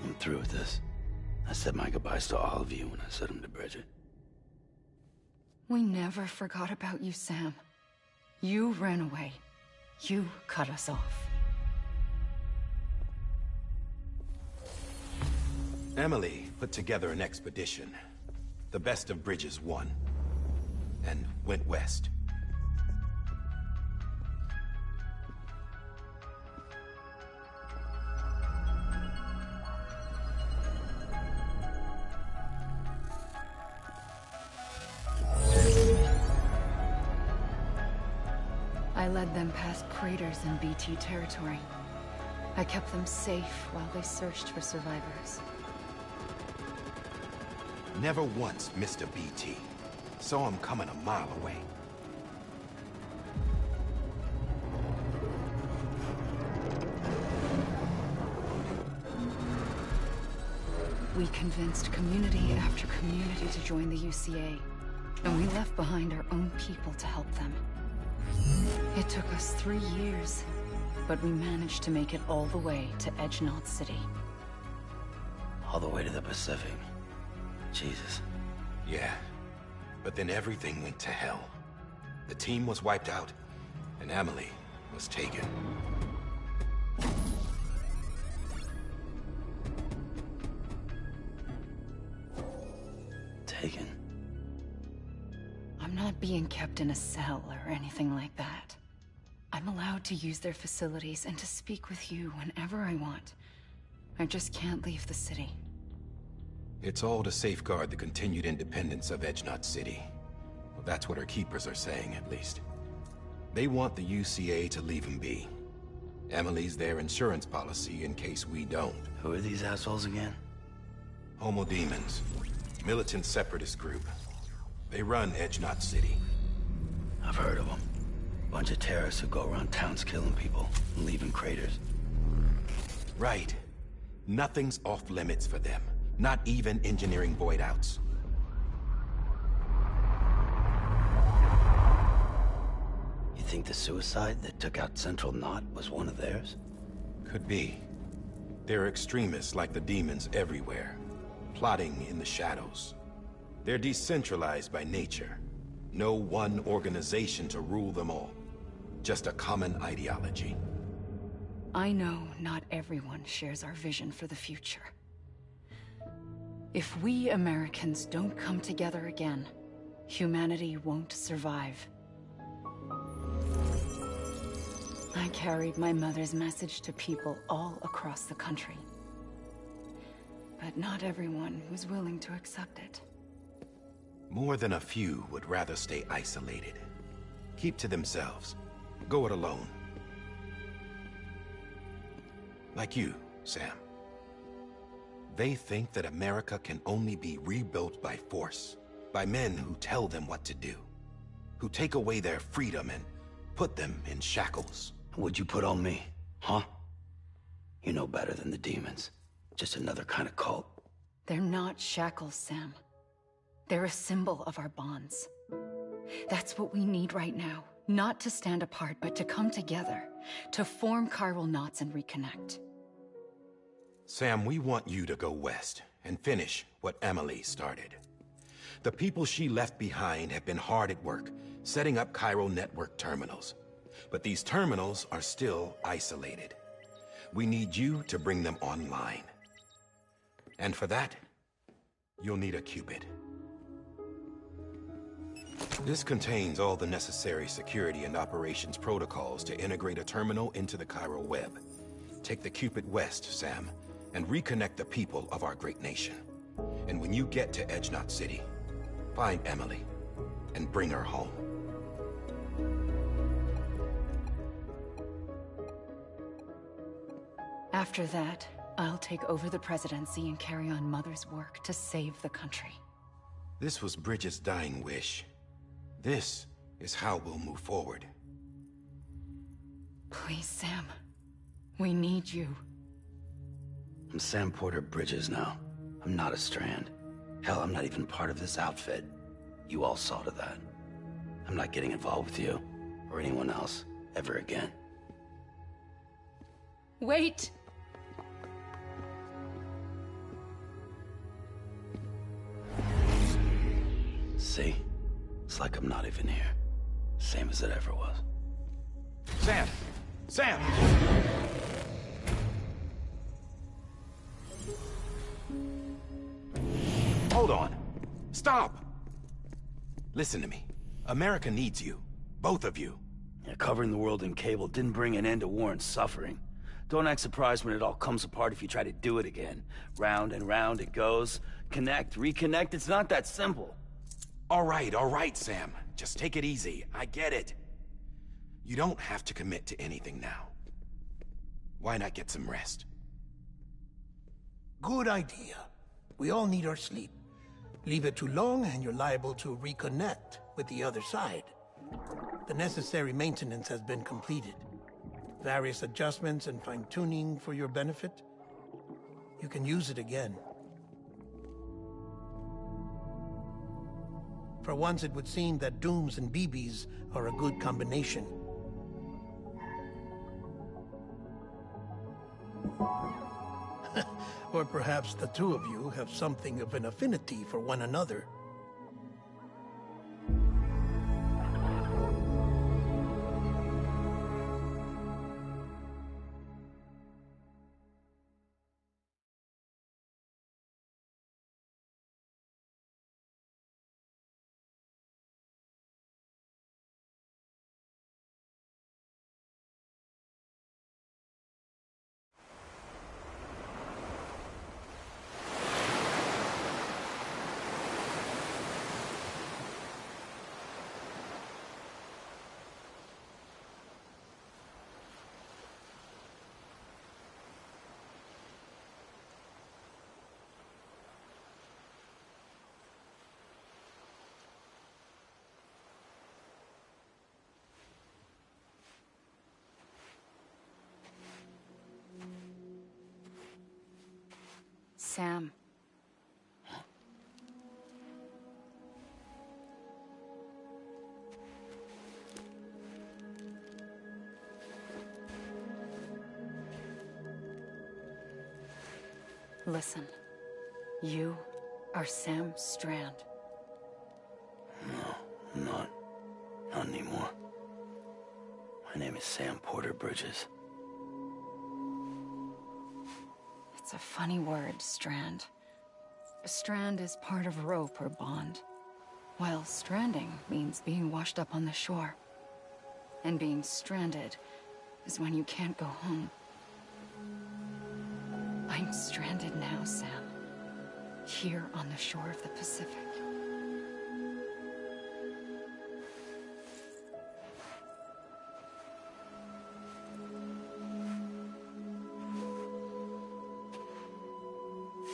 I'm through with this. I said my goodbyes to all of you when I said them to Bridget. We never forgot about you, Sam. You ran away. You cut us off. Emily put together an expedition. The best of Bridges won. And went west. I led them past craters in BT territory. I kept them safe while they searched for survivors. Never once missed a BT. Saw him coming a mile away. We convinced community after community to join the UCA, and we left behind our own people to help them. It took us 3 years, but we managed to make it all the way to Edge Knot City. All the way to the Pacific. Jesus. Yeah, but then everything went to hell. The team was wiped out, and Emily was taken. Taken? I'm not being kept in a cell or anything like that. I'm allowed to use their facilities and to speak with you whenever I want. I just can't leave the city. It's all to safeguard the continued independence of Edge Knot City. Well, that's what our keepers are saying, at least. They want the UCA to leave him be. Emily's their insurance policy in case we don't. Who are these assholes again? Homo Demons. Militant separatist group. They run Edge Knot City. I've heard of them. Bunch of terrorists who go around towns killing people and leaving craters. Right. Nothing's off limits for them. Not even engineering void outs. You think the suicide that took out Central Knot was one of theirs? Could be. There are extremists like the demons everywhere, plotting in the shadows. They're decentralized by nature. No one organization to rule them all. Just a common ideology. I know not everyone shares our vision for the future. If we Americans don't come together again, humanity won't survive. I carried my mother's message to people all across the country. But not everyone was willing to accept it. More than a few would rather stay isolated. Keep to themselves. Go it alone. Like you, Sam. They think that America can only be rebuilt by force, by men who tell them what to do, who take away their freedom and put them in shackles. What'd you put on me, huh? You know better than the demons. Just another kind of cult. They're not shackles, Sam. They're a symbol of our bonds. That's what we need right now. Not to stand apart, but to come together. To form chiral knots and reconnect. Sam, we want you to go west and finish what Emily started. The people she left behind have been hard at work, setting up chiral network terminals. But these terminals are still isolated. We need you to bring them online. And for that, you'll need a Cupid. This contains all the necessary security and operations protocols to integrate a terminal into the chiral web. Take the Cupid west, Sam, and reconnect the people of our great nation. And when you get to Edge Knot City, find Emily and bring her home. After that, I'll take over the presidency and carry on Mother's work to save the country. This was Bridget's dying wish. This is how we'll move forward. Please, Sam. We need you. I'm Sam Porter Bridges now. I'm not a Strand. Hell, I'm not even part of this outfit. You all saw to that. I'm not getting involved with you, or anyone else, ever again. Wait! See? It's like I'm not even here. Same as it ever was. Sam! Sam! Hold on. Stop! Listen to me. America needs you. Both of you. Yeah, covering the world in cable didn't bring an end to war and suffering. Don't act surprised when it all comes apart if you try to do it again. Round and round it goes. Connect, reconnect, it's not that simple. All right, Sam. Just take it easy. I get it. You don't have to commit to anything now. Why not get some rest? Good idea. We all need our sleep. Leave it too long and you're liable to reconnect with the other side. The necessary maintenance has been completed. Various adjustments and fine-tuning for your benefit. You can use it again. For once, it would seem that Dooms and BBs are a good combination. Or perhaps the two of you have something of an affinity for one another. Sam. Listen. You are Sam Strand. No, I'm not. Not anymore. My name is Sam Porter Bridges. It's a funny word, Strand. Strand is part of rope or bond, while stranding means being washed up on the shore. And being stranded is when you can't go home. I'm stranded now, Sam. Here on the shore of the Pacific.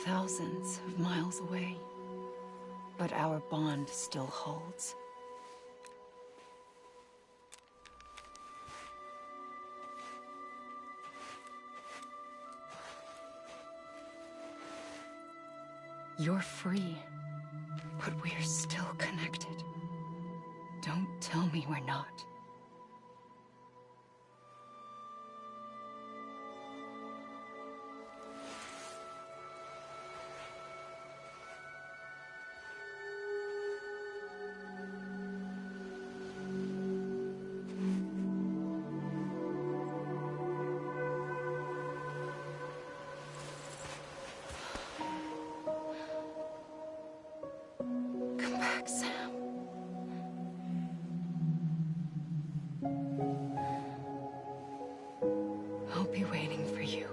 Thousands of miles away, but our bond still holds. You're free, but we're still connected. Don't tell me we're not. Come back, Sam. I'll be waiting for you.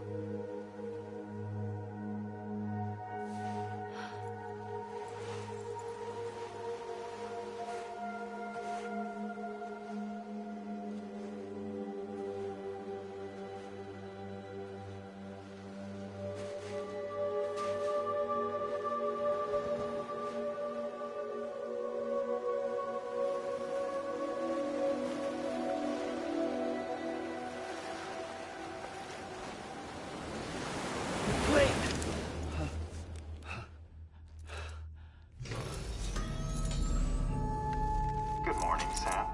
Good morning, Sam.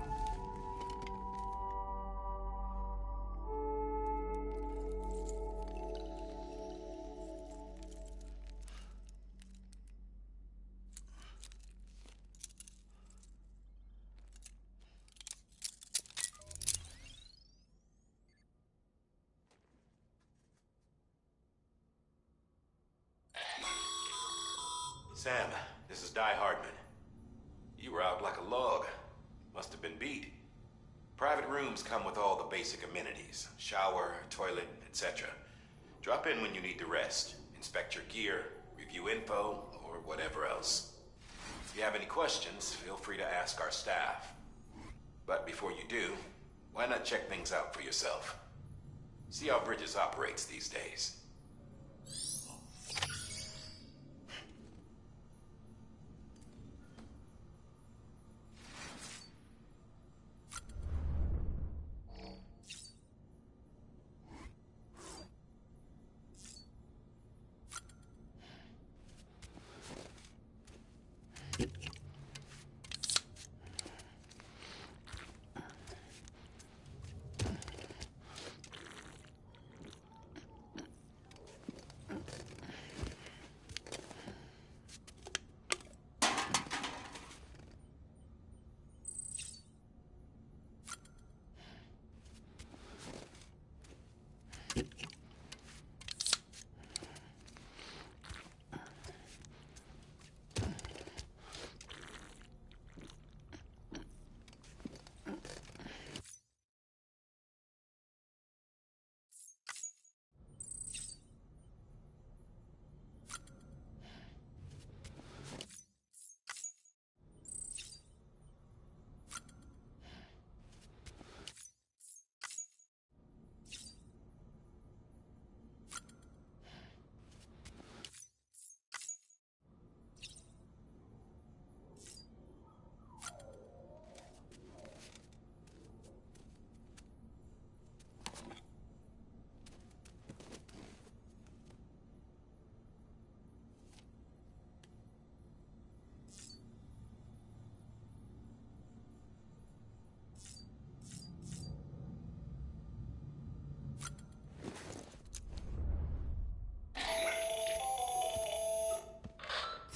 Sam, this is Di Hardman. You were out like a log. Must have been beat. Private rooms come with all the basic amenities. Shower, toilet, etc. Drop in when you need to rest. Inspect your gear, review info, or whatever else. If you have any questions, feel free to ask our staff. But before you do, Why not check things out for yourself? See how Bridges operates these days.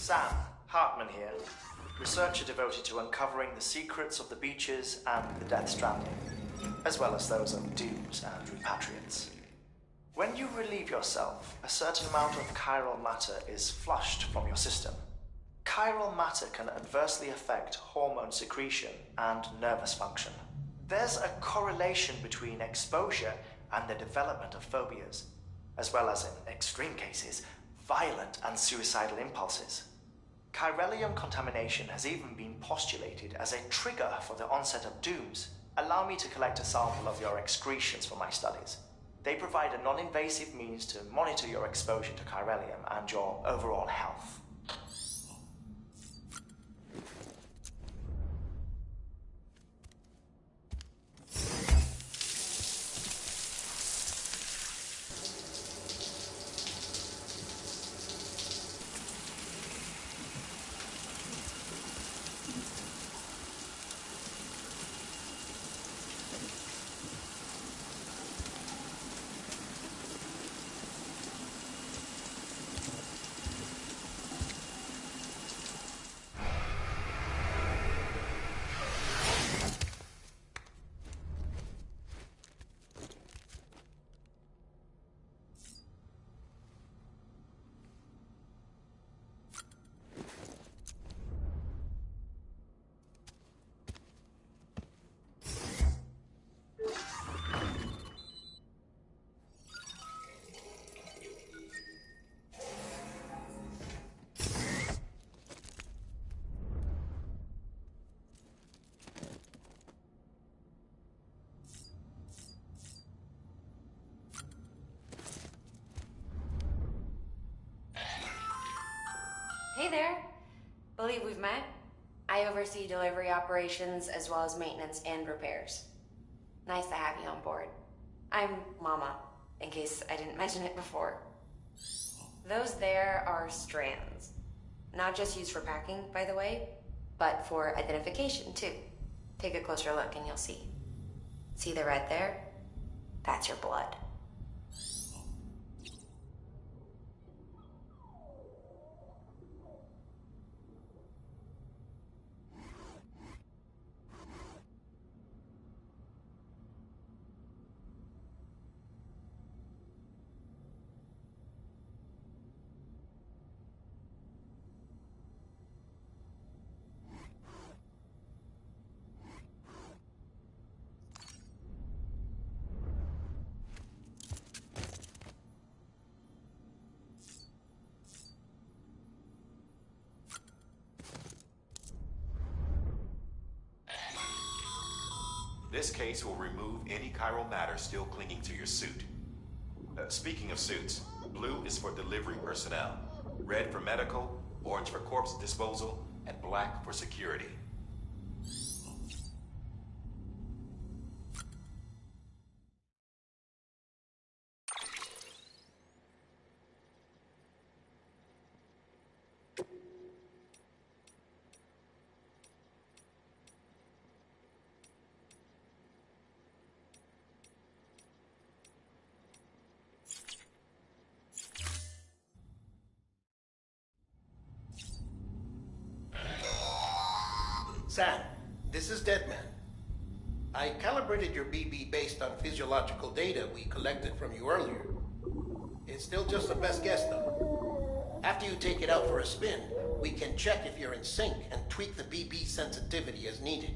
Sam, Hartman here, researcher devoted to uncovering the secrets of the Beaches and the Death Stranding, as well as those of Dooms and Repatriates. When you relieve yourself, a certain amount of chiral matter is flushed from your system. Chiral matter can adversely affect hormone secretion and nervous function. There's a correlation between exposure and the development of phobias, as well as, in extreme cases, violent and suicidal impulses. Chiralium contamination has even been postulated as a trigger for the onset of dooms. Allow me to collect a sample of your excretions for my studies. They provide a non-invasive means to monitor your exposure to chiralium and your overall health. Hey there. Believe we've met. I oversee delivery operations as well as maintenance and repairs. Nice to have you on board. I'm Mama, in case I didn't mention it before. Those there are strands. Not just used for packing, by the way, but for identification too. Take a closer look and you'll see. See the red there? That's your blood. This case will remove any chiral matter still clinging to your suit. Speaking of suits, blue is for delivery personnel, red for medical, orange for corpse disposal, and black for security. Sam, this is Deadman. I calibrated your BB based on physiological data we collected from you earlier. It's still just a best guess, though. After you take it out for a spin, we can check if you're in sync and tweak the BB sensitivity as needed.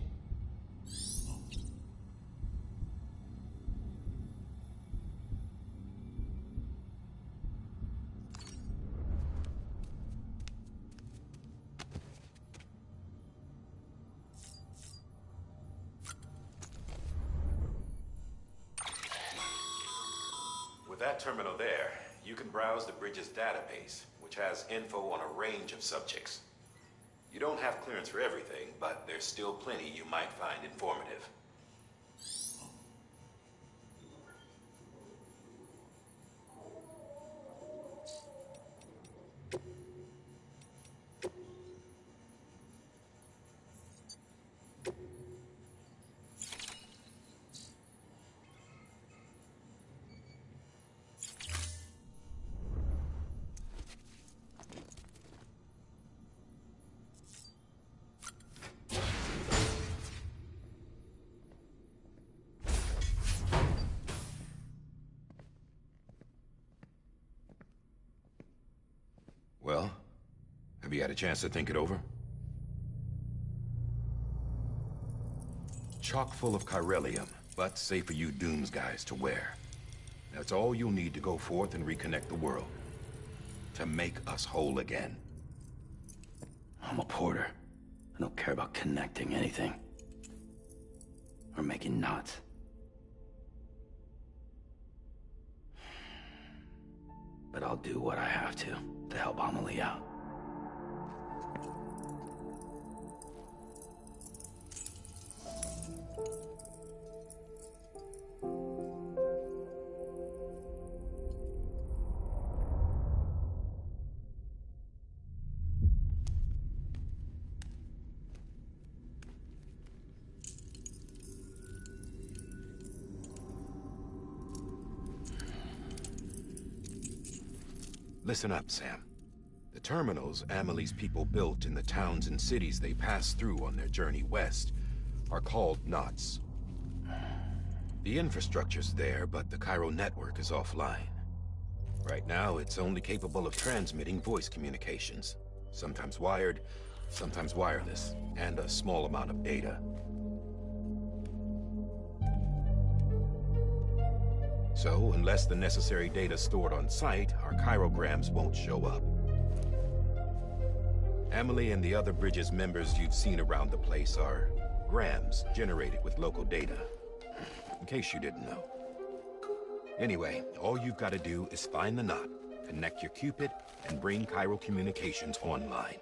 With that terminal there, you can browse the Bridges database, which has info on a range of subjects. You don't have clearance for everything, but there's still plenty you might find informative. Well, have you had a chance to think it over? Chock full of chiralium, but safe for you Dooms guys to wear. That's all you'll need to go forth and reconnect the world. To make us whole again. I'm a porter. I don't care about connecting anything. Or making knots. But I'll do what I have to help Amelie out. Listen up, Sam. The terminals Amelie's people built in the towns and cities they passed through on their journey west are called knots. The infrastructure's there, but the chiral network is offline. Right now, it's only capable of transmitting voice communications. Sometimes wired, sometimes wireless, and a small amount of data. So, unless the necessary data's stored on site, our chirograms won't show up. Amelie and the other Bridges members you've seen around the place are grams generated with local data. In case you didn't know. Anyway, all you've got to do is find the knot, connect your Cupid, and bring chiral communications online.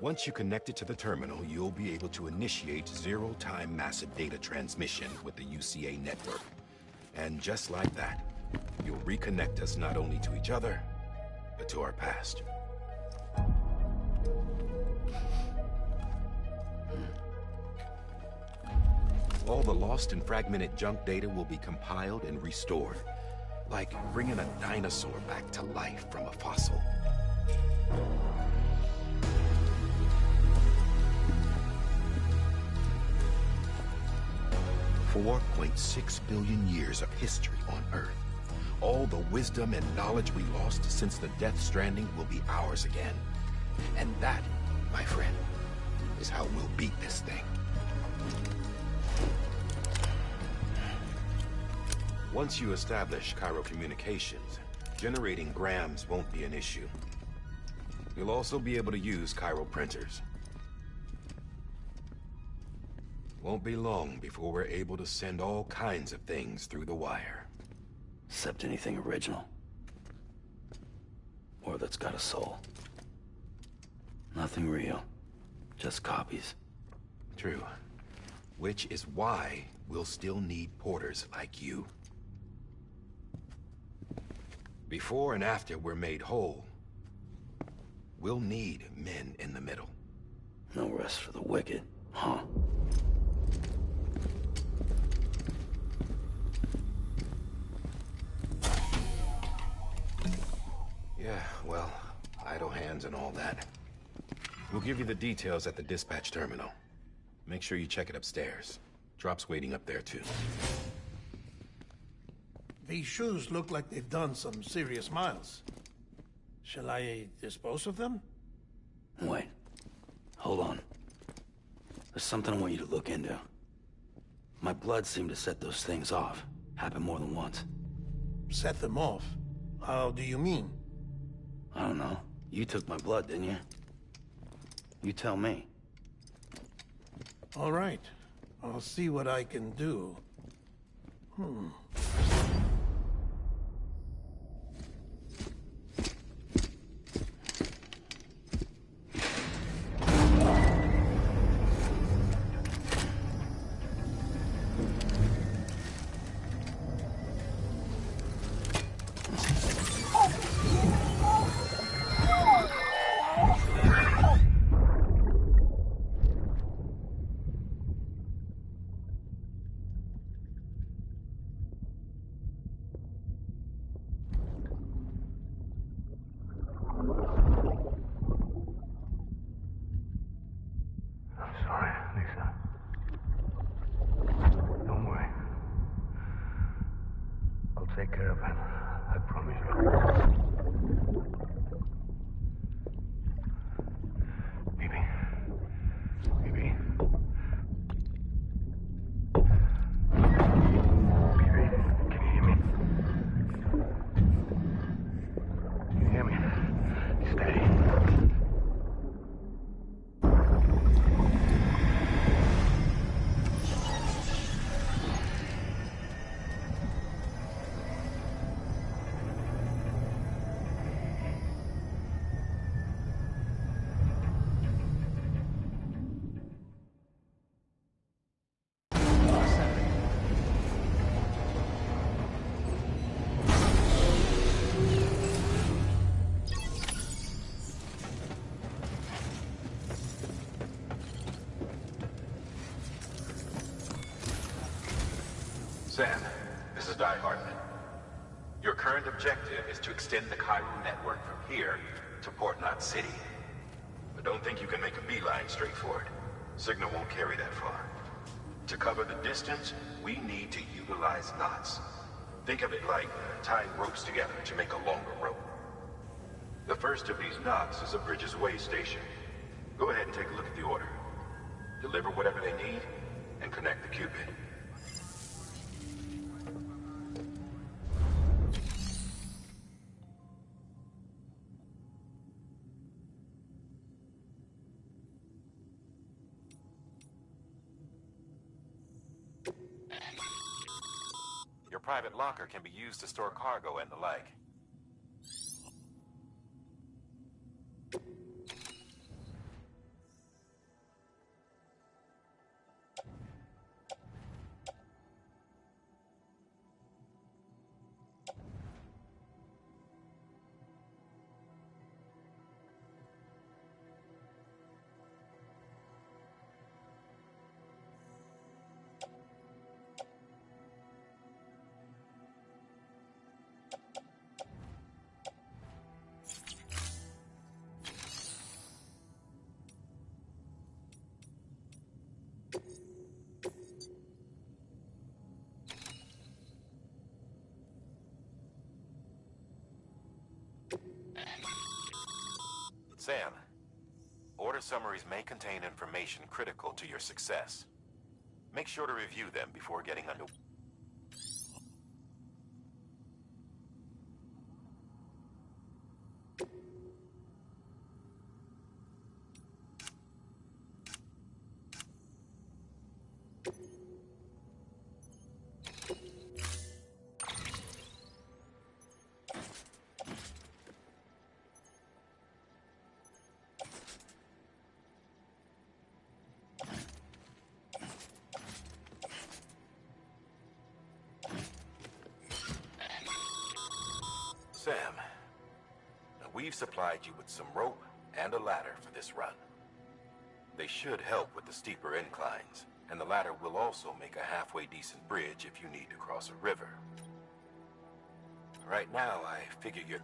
Once you connect it to the terminal, you'll be able to initiate zero-time massive data transmission with the UCA network. And just like that, you'll reconnect us not only to each other, but to our past. All the lost and fragmented junk data will be compiled and restored, like bringing a dinosaur back to life from a fossil. 4.6 billion years of history on Earth. All the wisdom and knowledge we lost since the Death Stranding will be ours again. And that, my friend, is how we'll beat this thing. Once you establish chiral communications, generating grams won't be an issue. You'll also be able to use chiral printers. Won't be long before we're able to send all kinds of things through the wire. Except anything original. Or that's got a soul. Nothing real. Just copies. True. Which is why we'll still need porters like you. Before and after we're made whole, we'll need men in the middle. No rest for the wicked, huh? Yeah, well, idle hands and all that. We'll give you the details at the dispatch terminal. Make sure you check it upstairs. Drop's waiting up there, too. These shoes look like they've done some serious miles. Shall I dispose of them? Wait. Hold on. There's something I want you to look into. My blood seemed to set those things off. Happened more than once. Set them off? How do you mean? I don't know. You took my blood, didn't you? You tell me. All right. I'll see what I can do. Sorry, Lisa. Don't worry. I'll take care of it. I promise you. Baby. Baby. Baby, can you hear me? Can you hear me? Steady. Sam, this is Die Hartman. Your current objective is to extend the Chiral network from here to Port Knot City. But don't think you can make a beeline straight for it. Signal won't carry that far. To cover the distance, we need to utilize knots. Think of it like tying ropes together to make a longer rope. The first of these knots is a Bridges Way station. Go ahead and take a look at the order. Deliver whatever they need, and connect the Cupid. Your private locker can be used to store cargo and the like. Sam, order summaries may contain information critical to your success. Make sure to review them before getting under... We've supplied you with some rope and a ladder for this run. They should help with the steeper inclines, and the ladder will also make a halfway decent bridge if you need to cross a river. Right now, I figure you're...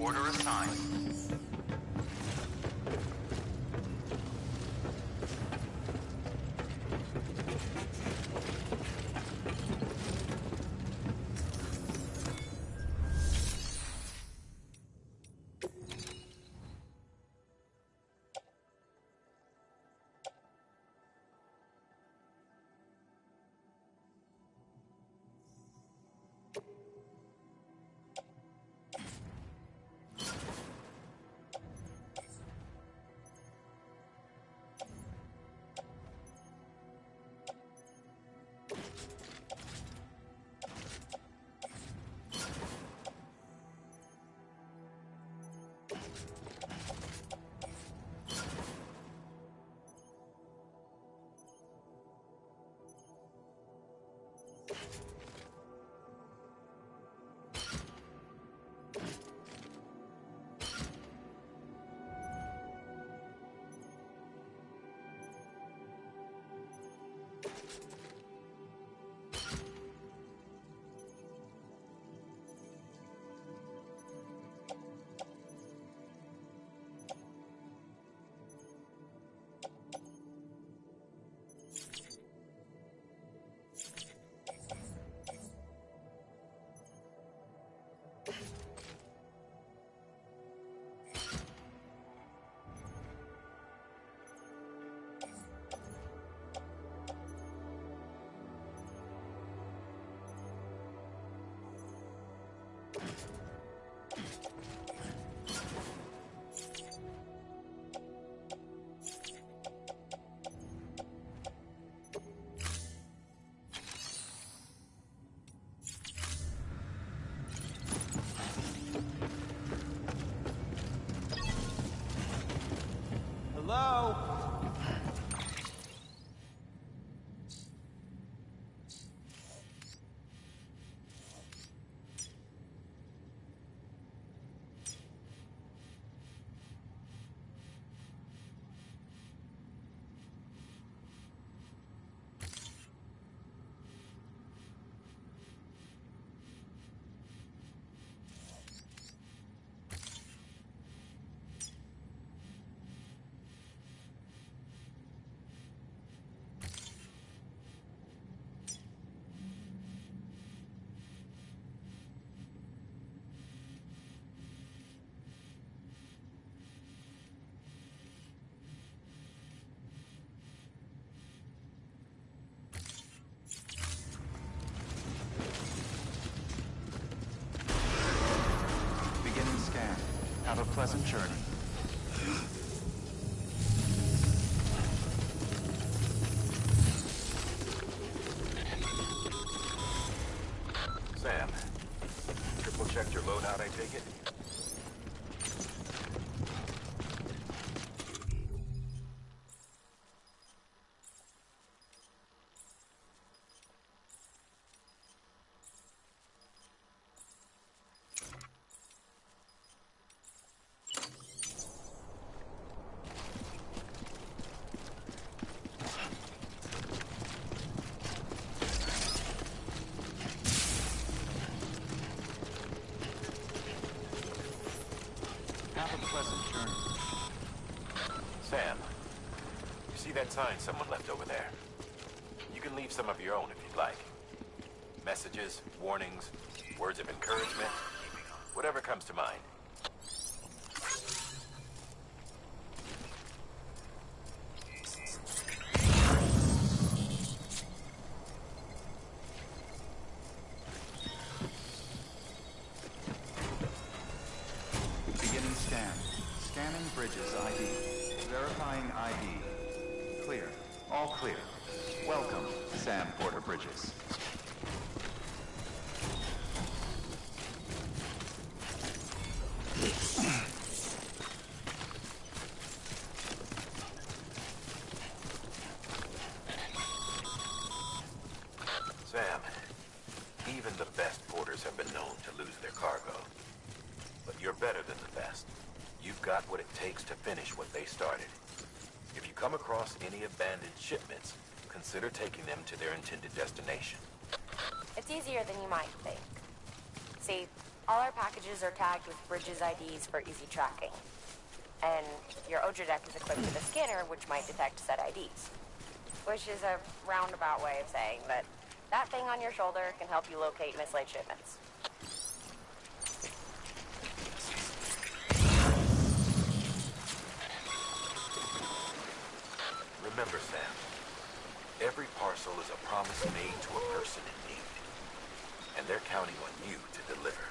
Order assigned. Hello? Have a pleasant journey. Sam, triple checked your loadout, I take it? Have a pleasant journey. Sam, you see that sign someone left over there? You can leave some of your own if you'd like. Messages, warnings, words of encouragement, whatever comes to mind. Beginning scan. Scanning Bridges ID. Verifying ID. Clear. All clear. Welcome, Sam Porter Bridges. Sam, even the best porters have been known to lose their cargo. But you're better than the best. You've got what it takes to finish what they started. If you come across any abandoned shipments, consider taking them to their intended destination. It's easier than you might think. See, all our packages are tagged with Bridges IDs for easy tracking. And your Odra deck is equipped with a scanner which might detect said IDs. Which is a roundabout way of saying that that thing on your shoulder can help you locate mislaid shipments. Remember, Sam, every parcel is a promise made to a person in need. And they're counting on you to deliver.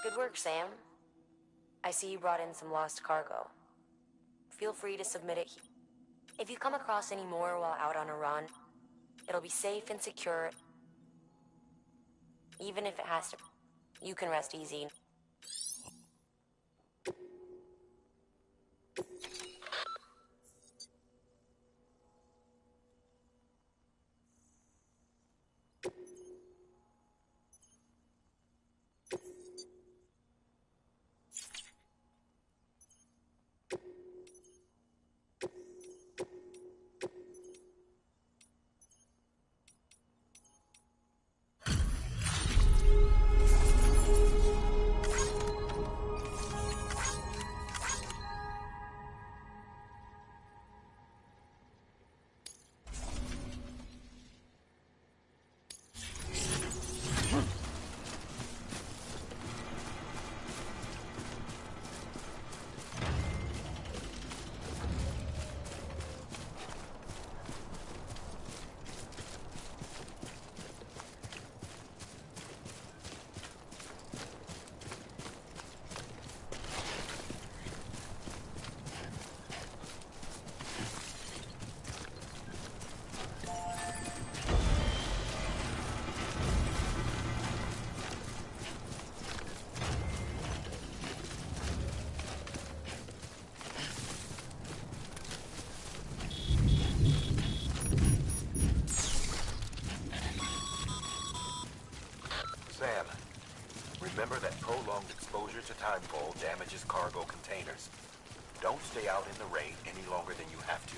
Good work, Sam. I see you brought in some lost cargo. Feel free to submit it. If you come across any more while out on a run, it'll be safe and secure. Even if it has to, you can rest easy. Sam, remember that prolonged exposure to timefall damages cargo containers. Don't stay out in the rain any longer than you have to.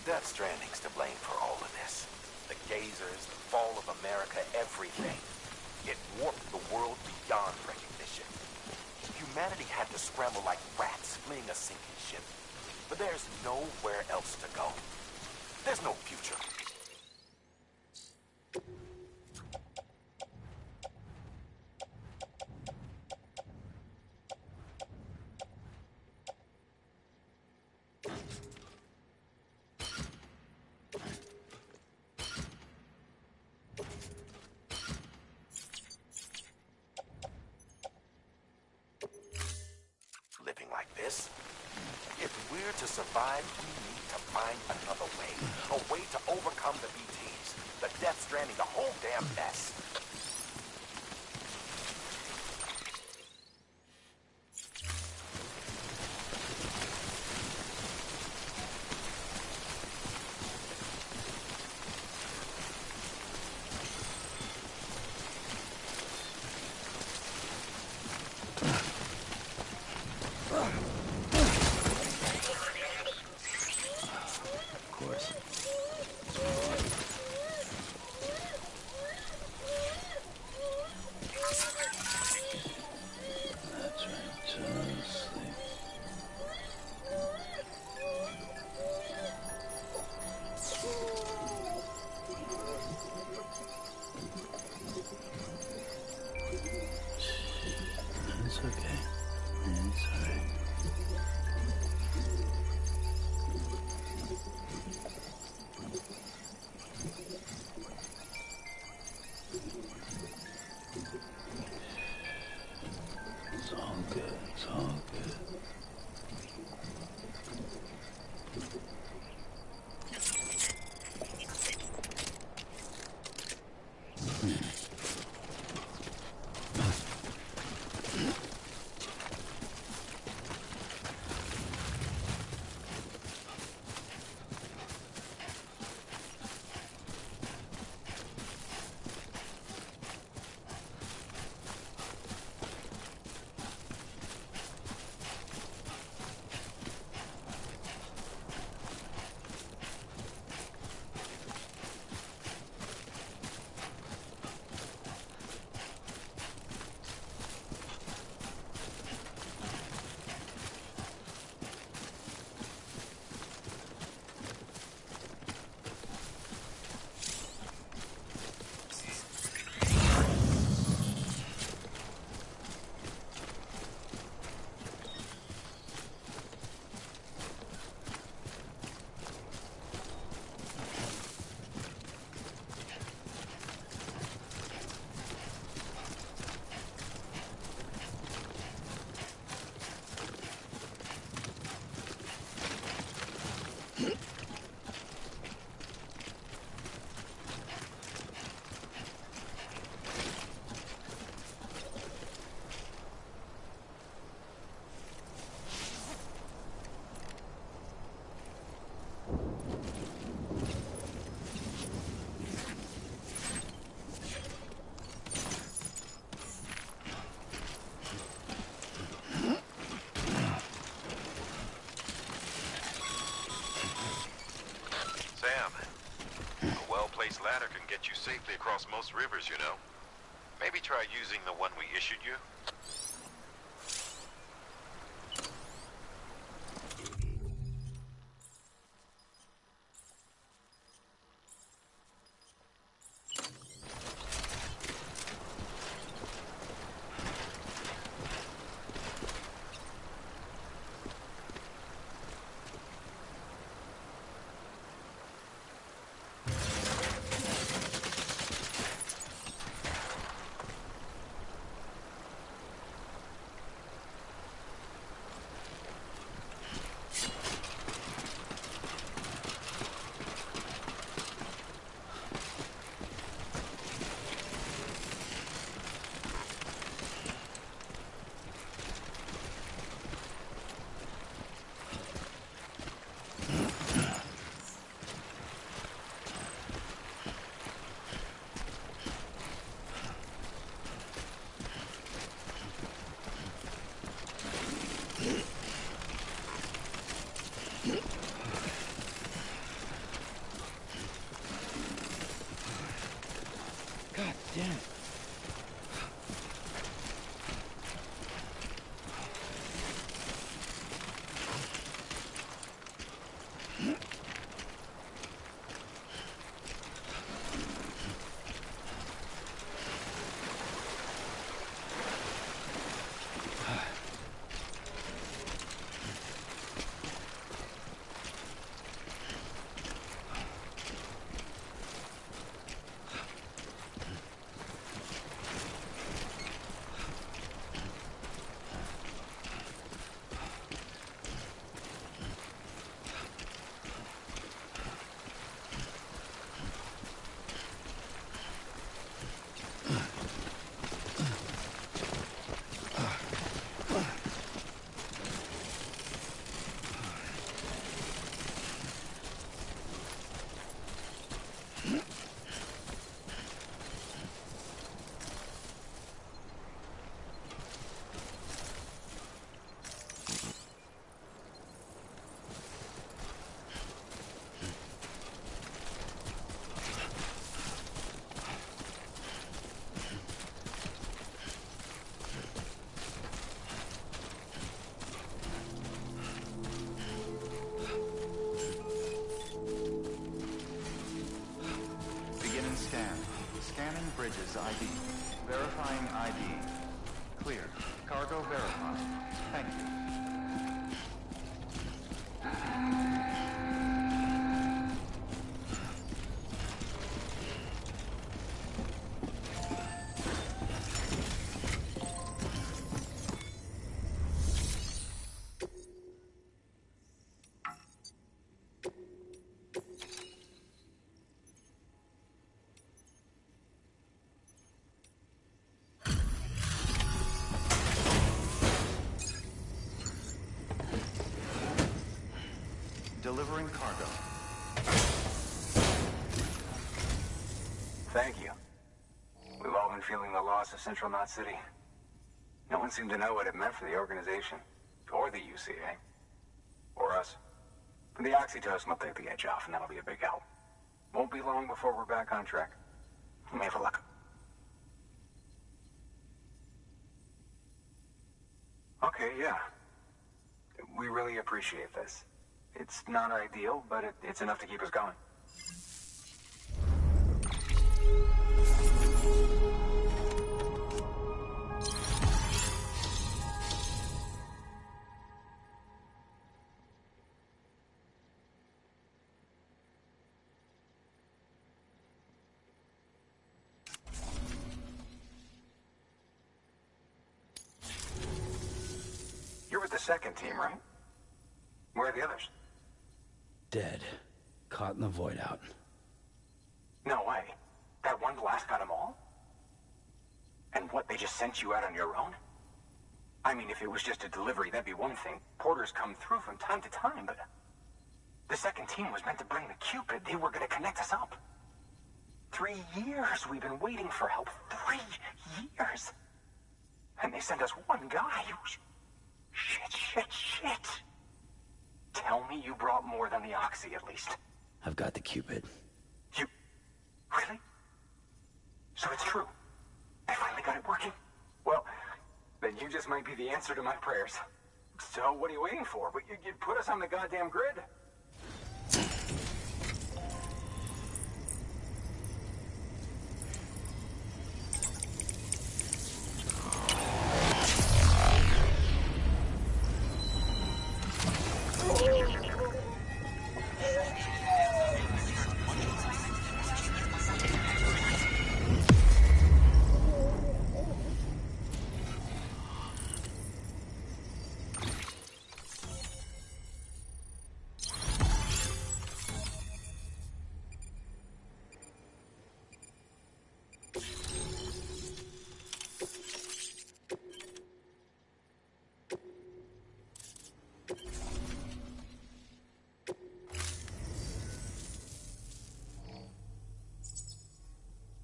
Death Stranding's to blame for all of this. The gazers, the fall of America, everything. It warped the world beyond recognition. Humanity had to scramble like rats fleeing a sinking ship. But there's nowhere else to go. There's no future. Living like this? If we're to survive, we need to find another way. A way to overcome the BTs, the Death Stranding, the whole damn mess. It's okay. It's alright. It's all good. It's all good. Ladder can get you safely across most rivers, you know. Maybe try using the one we issued you. ID. Verifying ID. Clear. Cargo verified. Thank you. Delivering cargo. Thank you. We've all been feeling the loss of Central Knot City. No one seemed to know what it meant for the organization, or the UCA, or us. The oxytocin will take the edge off, and that'll be a big help. Won't be long before we're back on track. You may have a look. Okay, yeah. We really appreciate this. It's not ideal, but it's enough to keep us going. You're with the second team, right? Where are the others? Dead. Caught in the void out. No way. That one blast got them all? And what, they just sent you out on your own? I mean, if it was just a delivery, that'd be one thing. Porters come through from time to time, but... The second team was meant to bring the Cupid. They were gonna connect us up. 3 years we've been waiting for help. 3 years! And they sent us one guy. Shit. Tell me you brought more than the Oxy, at least. I've got the Cupid. You... Really? So it's true. They finally got it working. Well, then you just might be the answer to my prayers. So what are you waiting for? You put us on the goddamn grid.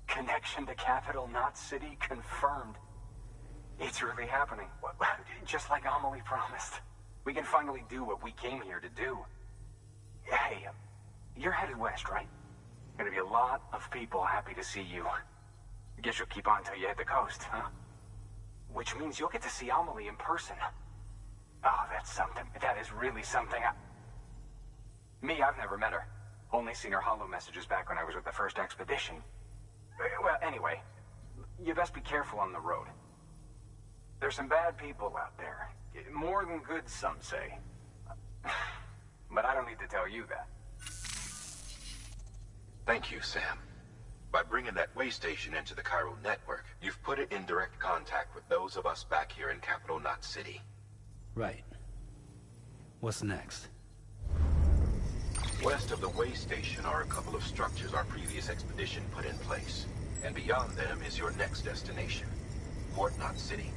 Connection to Capital Knot City confirmed. It's really happening. Just like Amelie promised. We can finally do what we came here to do. Hey, you're headed west, right? Gonna be a lot of people happy to see you. Guess you'll keep on till you hit the coast, huh? Which means you'll get to see Amelie in person. Oh, that's something. That is really something. Me, I've never met her. Only seen her holo messages back when I was with the first expedition. Well, anyway, you best be careful on the road. There's some bad people out there. More than good, some say. But I don't need to tell you that. Thank you, Sam. By bringing that way station into the Chiral network, you've put it in direct contact with those of us back here in Capital Knot City. Right. What's next? West of the way station are a couple of structures our previous expedition put in place. And beyond them is your next destination, Port Knot City.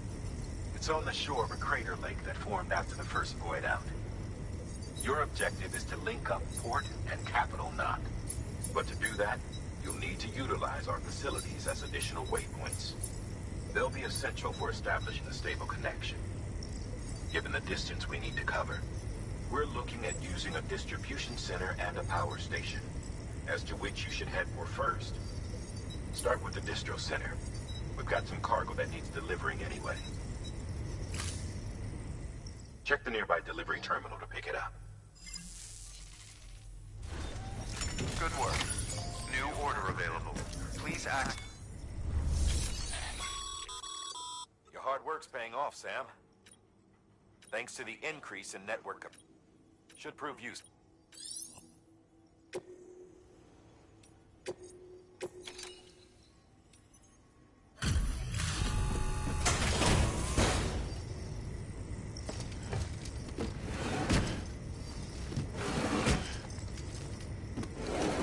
It's on the shore of a crater lake that formed after the first void out. Your objective is to link up Port and Capital Knot. But to do that, you'll need to utilize our facilities as additional waypoints. They'll be essential for establishing a stable connection. Given the distance we need to cover, we're looking at using a distribution center and a power station, as to which you should head for first. Start with the distro center. We've got some cargo that needs delivering anyway. Check the nearby delivery terminal to pick it up. Good work. New order available. Please act. hard work's paying off, Sam. Thanks to the increase in network should prove useful.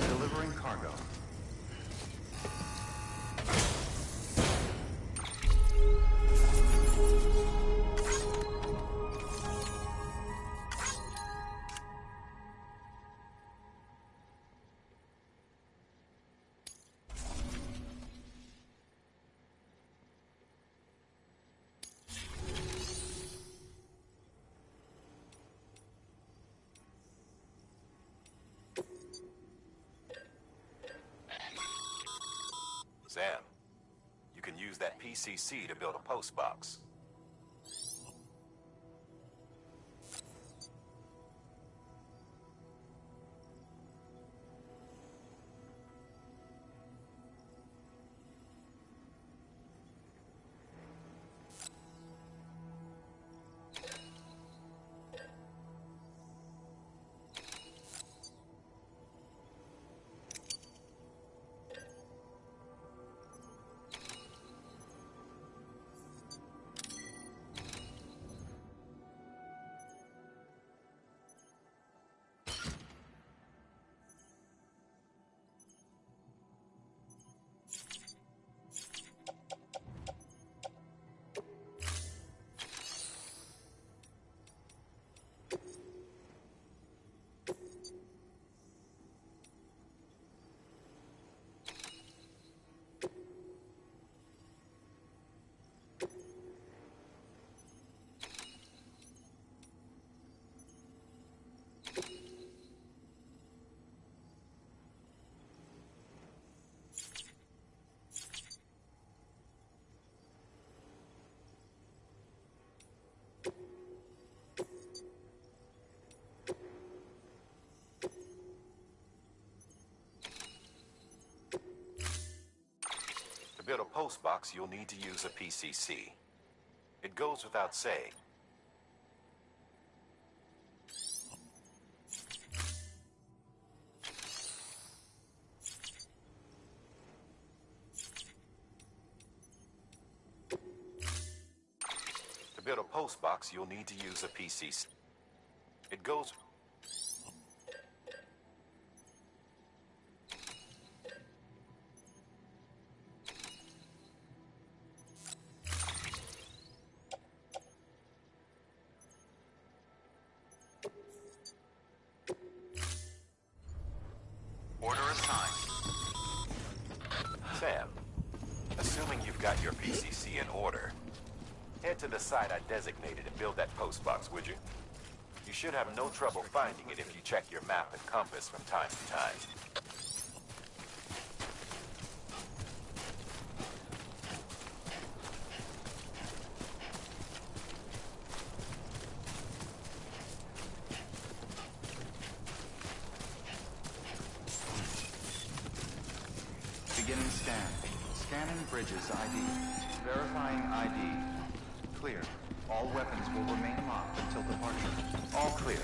Delivering cargo. Sam, you can use that PCC to build a post box. To build a post box, you'll need to use a PCC. It goes without saying. To build a post box, you'll need to use a PCC. It goes... Order assigned. Sam, assuming you've got your PCC in order, head to the site I designated and build that post box, would you? You should have no trouble finding it if you check your map and compass from time to time. Beginning scan. Scanning Bridges ID. Verifying ID. Clear. All weapons will remain locked until departure. All clear.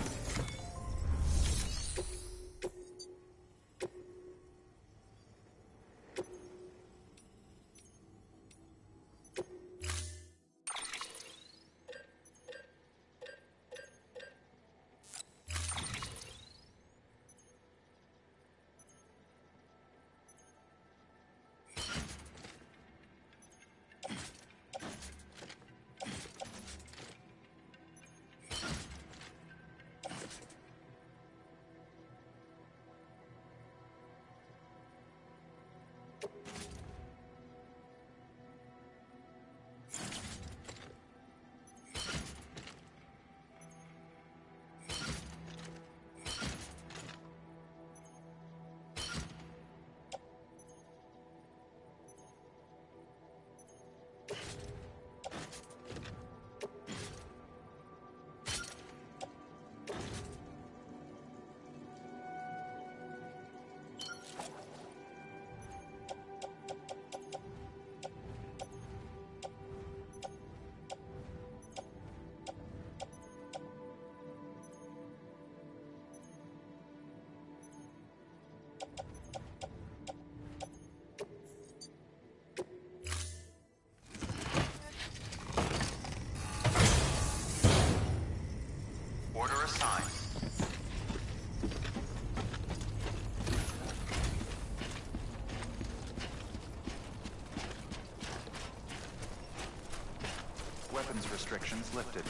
weapons restrictions lifted.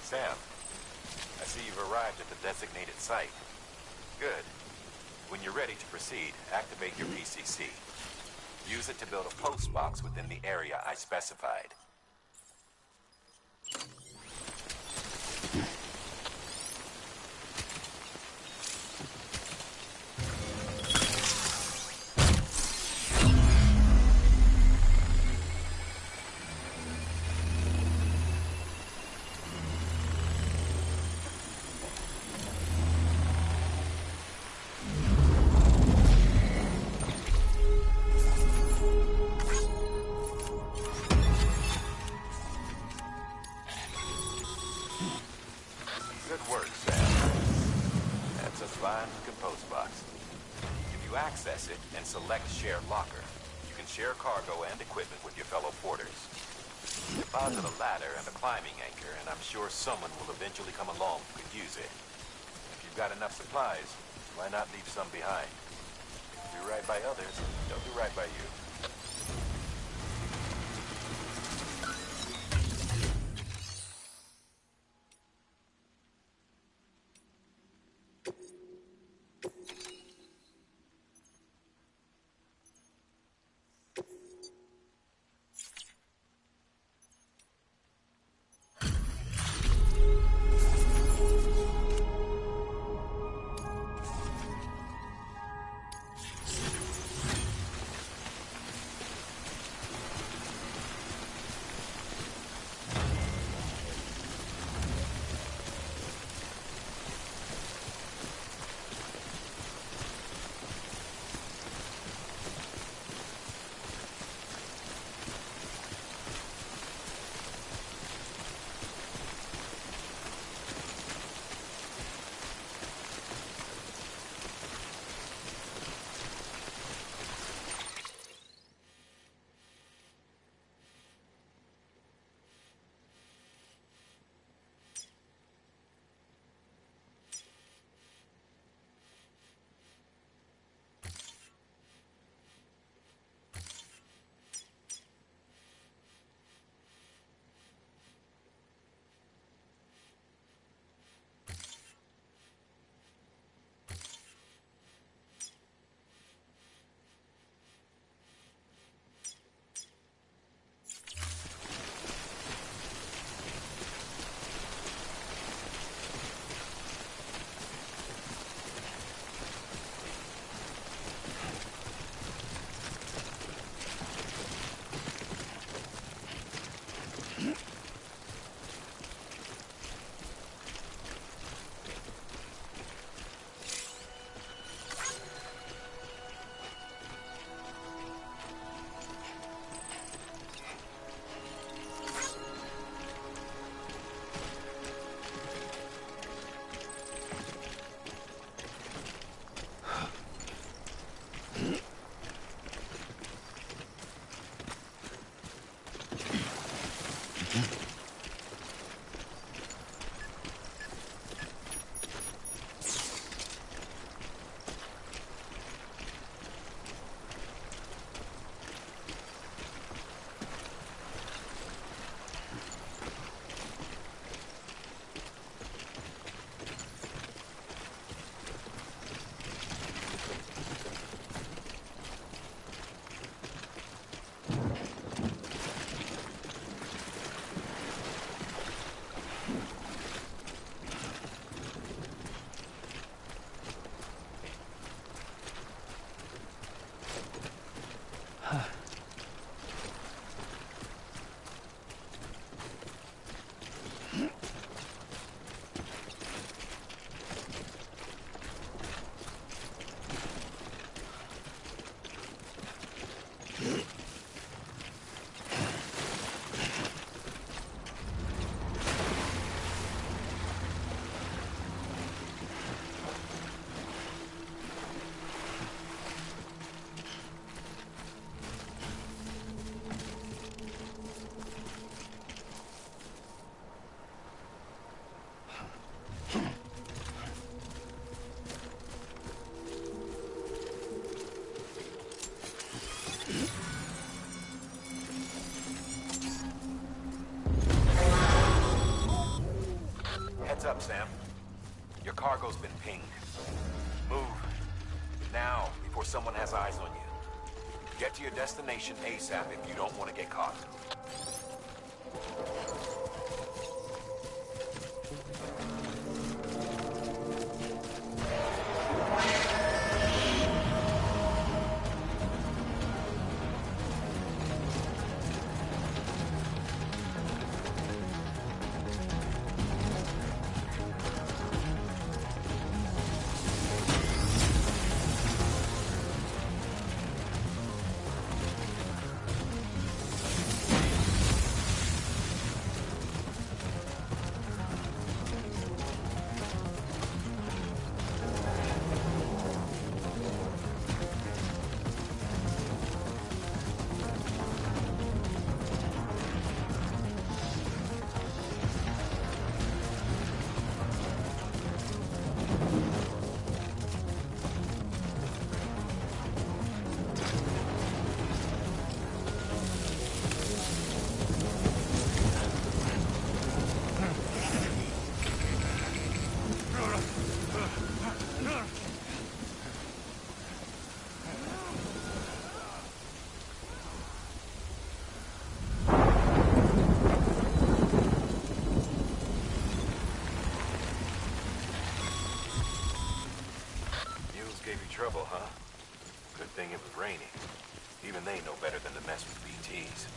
Sam, I see you've arrived at the designated site. Good. When you're ready to proceed, activate your PCC. Use it to build a post box within the area I specified. Access it and select Share Locker. You can share cargo and equipment with your fellow porters. Deposit a ladder and a climbing anchor, and I'm sure someone will eventually come along who could use it. If you've got enough supplies, why not leave some behind? If you do right by others, they'll do right by you. Heads up, Sam. Your cargo's been pinged. Move. Now, before someone has eyes on you. Get to your destination ASAP if you don't want to get caught. Trouble, huh? Good thing it was raining. Even they know better than to mess with BTs.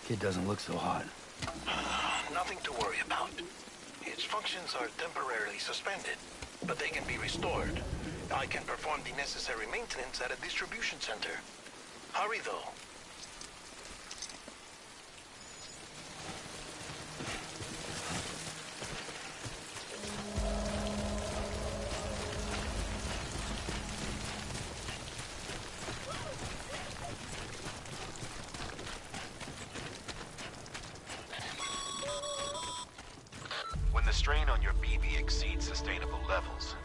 Kid doesn't look so hot. Nothing to worry about. Its functions are temporarily suspended, but they can be restored. I can perform the necessary maintenance at a distribution center. Hurry, though. When the strain on your BB exceeds sustainable levels,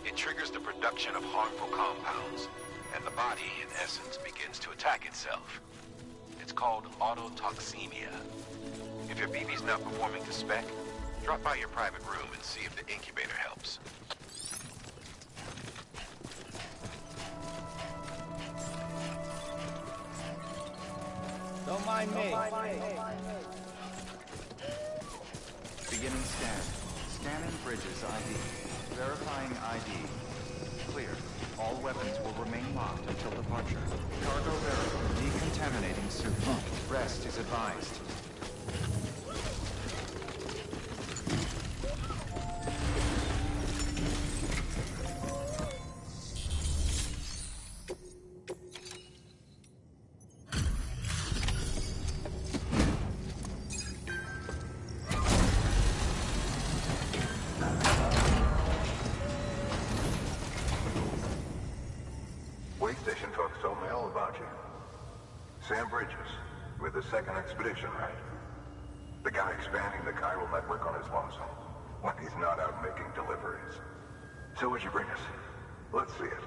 it triggers the production of harmful compounds, and the body, in essence, begins to attack itself. It's called autotoxemia. If your BB's not performing to spec, drop by your private room and see if the incubator helps. Don't mind me. Beginning scan. Scanning Bridges ID. Verifying ID. Clear. All weapons will remain locked until departure. Cargo verified. Decontaminating suit. Rest is advised. Wait station folks told me all about you. Sam Bridges, with the second expedition, right? The guy expanding the chiral network on his lonesome, when he's not out making deliveries. So what'd you bring us? Let's see it.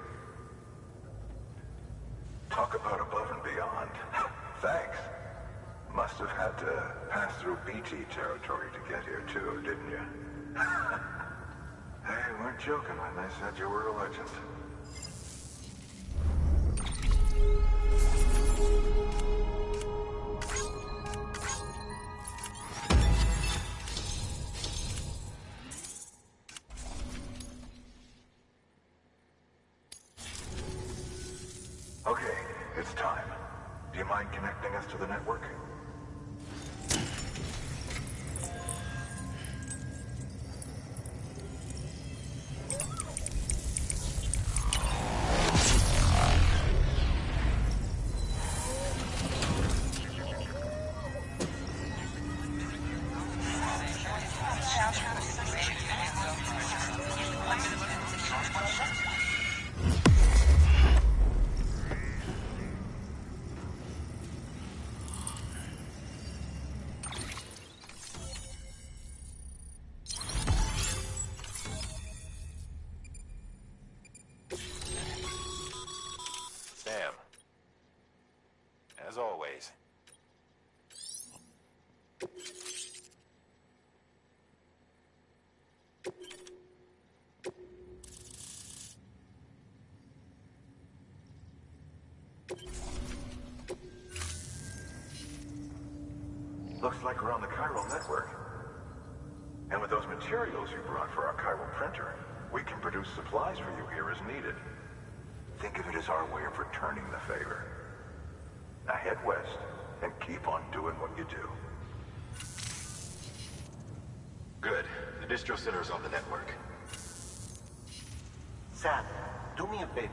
Talk about above and beyond. Thanks. Must have had to pass through BT territory to get here too, didn't you? They weren't joking when they said you were a legend. Okay, it's time. Do you mind connecting us to the network? Sam. As always. Looks like we're on the chiral network. And with those materials you brought for our chiral printer, we can produce supplies for you here as needed. Think of it as our way of returning the favor. Now head west and keep on doing what you do. Good. The distro center is on the network. Sam, do me a favor.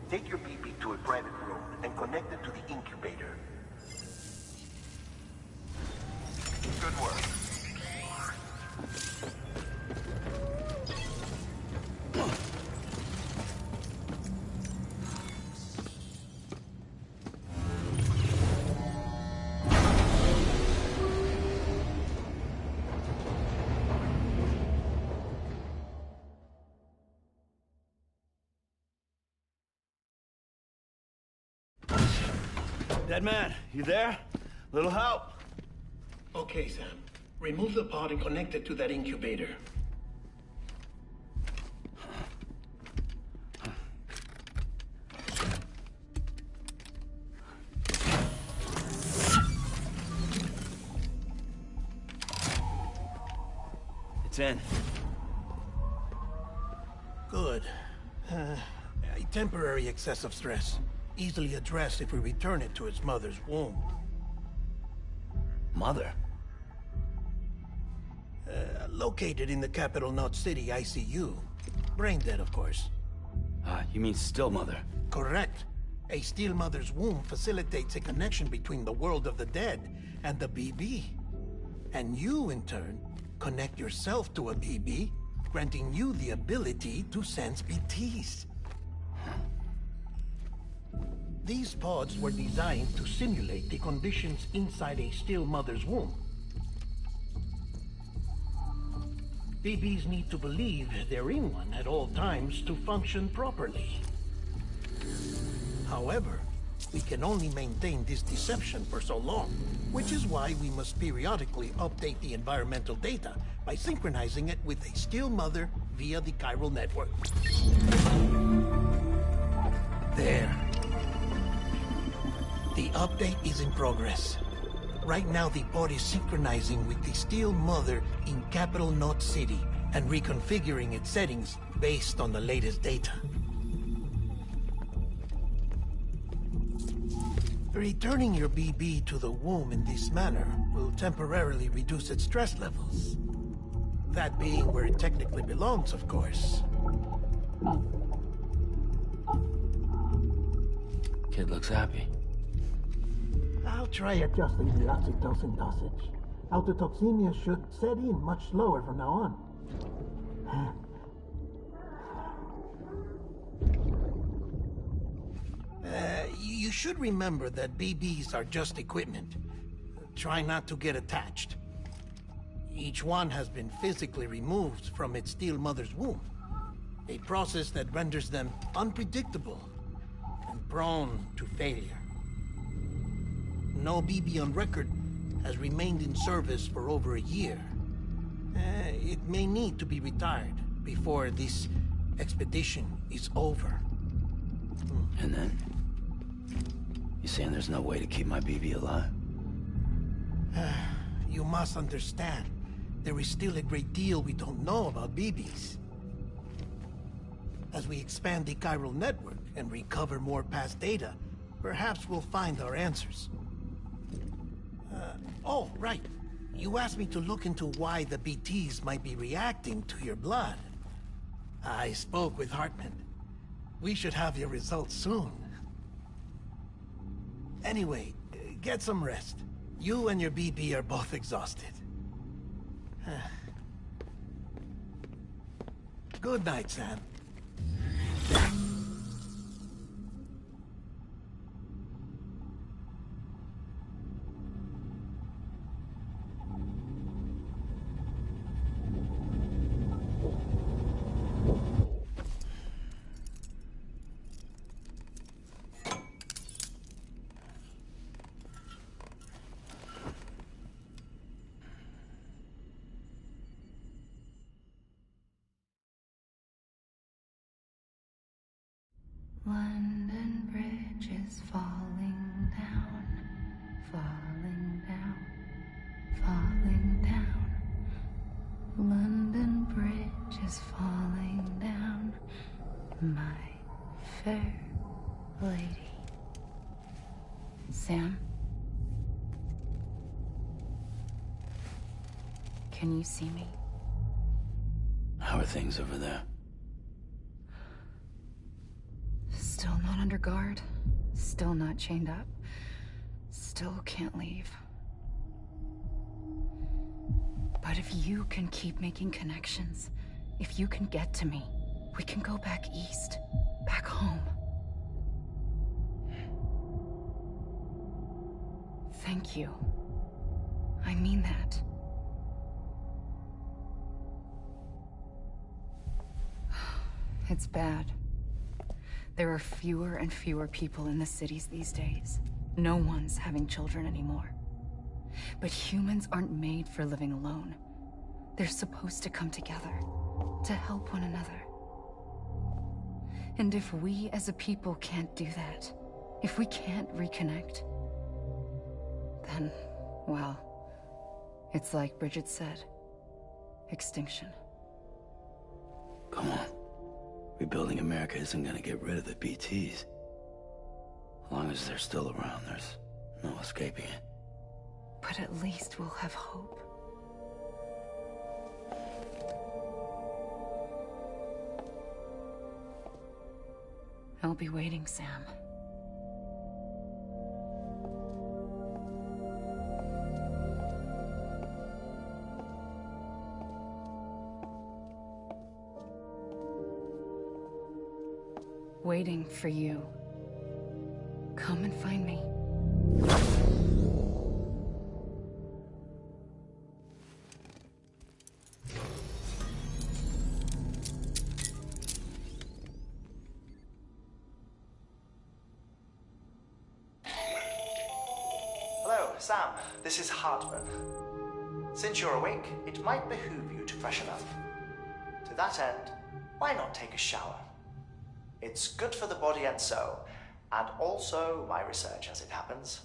Take your BB to a private room and connect it to the incubator. Good work. Dead man, you there? Little help? Okay, Sam. Remove the pod and connect it to that incubator. It's in. Good. A temporary excessive stress. Easily addressed if we return it to its mother's womb. mother? Located in the capital Knot City ICU. Brain dead, of course. You mean Still Mother? Correct. A Steel Mother's womb facilitates a connection between the world of the dead and the BB. And you, in turn, connect yourself to a BB, granting you the ability to sense BTs. These pods were designed to simulate the conditions inside a Steel Mother's womb. BBs need to believe they're in one at all times to function properly. However, we can only maintain this deception for so long, which is why we must periodically update the environmental data by synchronizing it with a Steel Mother via the chiral network. There. The update is in progress. Right now, the pod is synchronizing with the Steel Mother in capital Knot City and reconfiguring its settings based on the latest data. Returning your BB to the womb in this manner will temporarily reduce its stress levels. That being where it technically belongs, of course. Kid looks happy. I'll try adjusting the oxytocin dosage. Autotoxemia should set in much slower from now on. You should remember that BBs are just equipment. Try not to get attached. Each one has been physically removed from its Steel Mother's womb. A process that renders them unpredictable and prone to failure. No BB on record has remained in service for over a year. It may need to be retired before this expedition is over. And then? You saying there's no way to keep my BB alive? You must understand, there is still a great deal we don't know about BBs. As we expand the chiral network and recover more past data, perhaps we'll find our answers. Oh, right. You asked me to look into why the BTs might be reacting to your blood. I spoke with Hartman. We should have your results soon. Anyway, get some rest. You and your BB are both exhausted. Good night, Sam. London Bridge is falling down, falling down, falling down. London Bridge is falling down, my fair lady. Sam? Can you see me? How are things over there? Still not under guard, still not chained up, still can't leave. But if you can keep making connections, if you can get to me, we can go back east, back home. Thank you. I mean that. It's bad. There are fewer and fewer people in the cities these days. No one's having children anymore. But humans aren't made for living alone. They're supposed to come together, to help one another. And if we as a people can't do that, if we can't reconnect, then, well, it's like Bridget said, extinction. Come on. Rebuilding America isn't gonna get rid of the BTs. As long as they're still around, there's no escaping it. But at least we'll have hope. I'll be waiting, Sam. Waiting for you. Come and find me. Hello, Sam. This is Hartman. Since you're awake, it might behoove you to freshen up. To that end, why not take a shower? It's good for the body and soul, and also my research as it happens.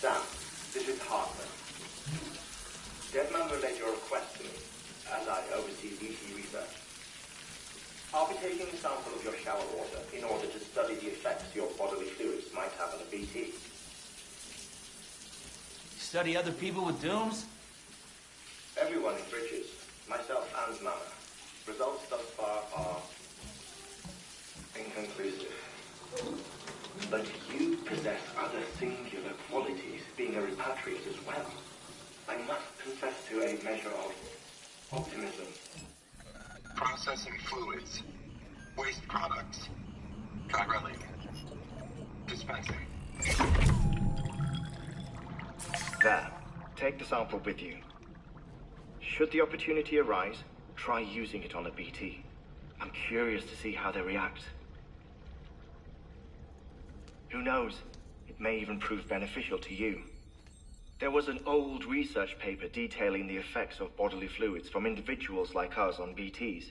Sam, this is Hartman. Deadman relayed your request to me, as I oversee BT research. I'll be taking a sample of your shower water in order to study the effects your bodily fluids might have on a BT. Study other people with dooms? Everyone in Bridges, myself and Mama. Results thus far are inconclusive. But you possess other singular qualities, being a repatriate as well. I must confess to a measure of optimism. Processing fluids. Waste products. Try running. Dispensing. There. Take the sample with you. Should the opportunity arise, try using it on a BT. I'm curious to see how they react. Who knows? It may even prove beneficial to you. There was an old research paper detailing the effects of bodily fluids from individuals like us on BTs.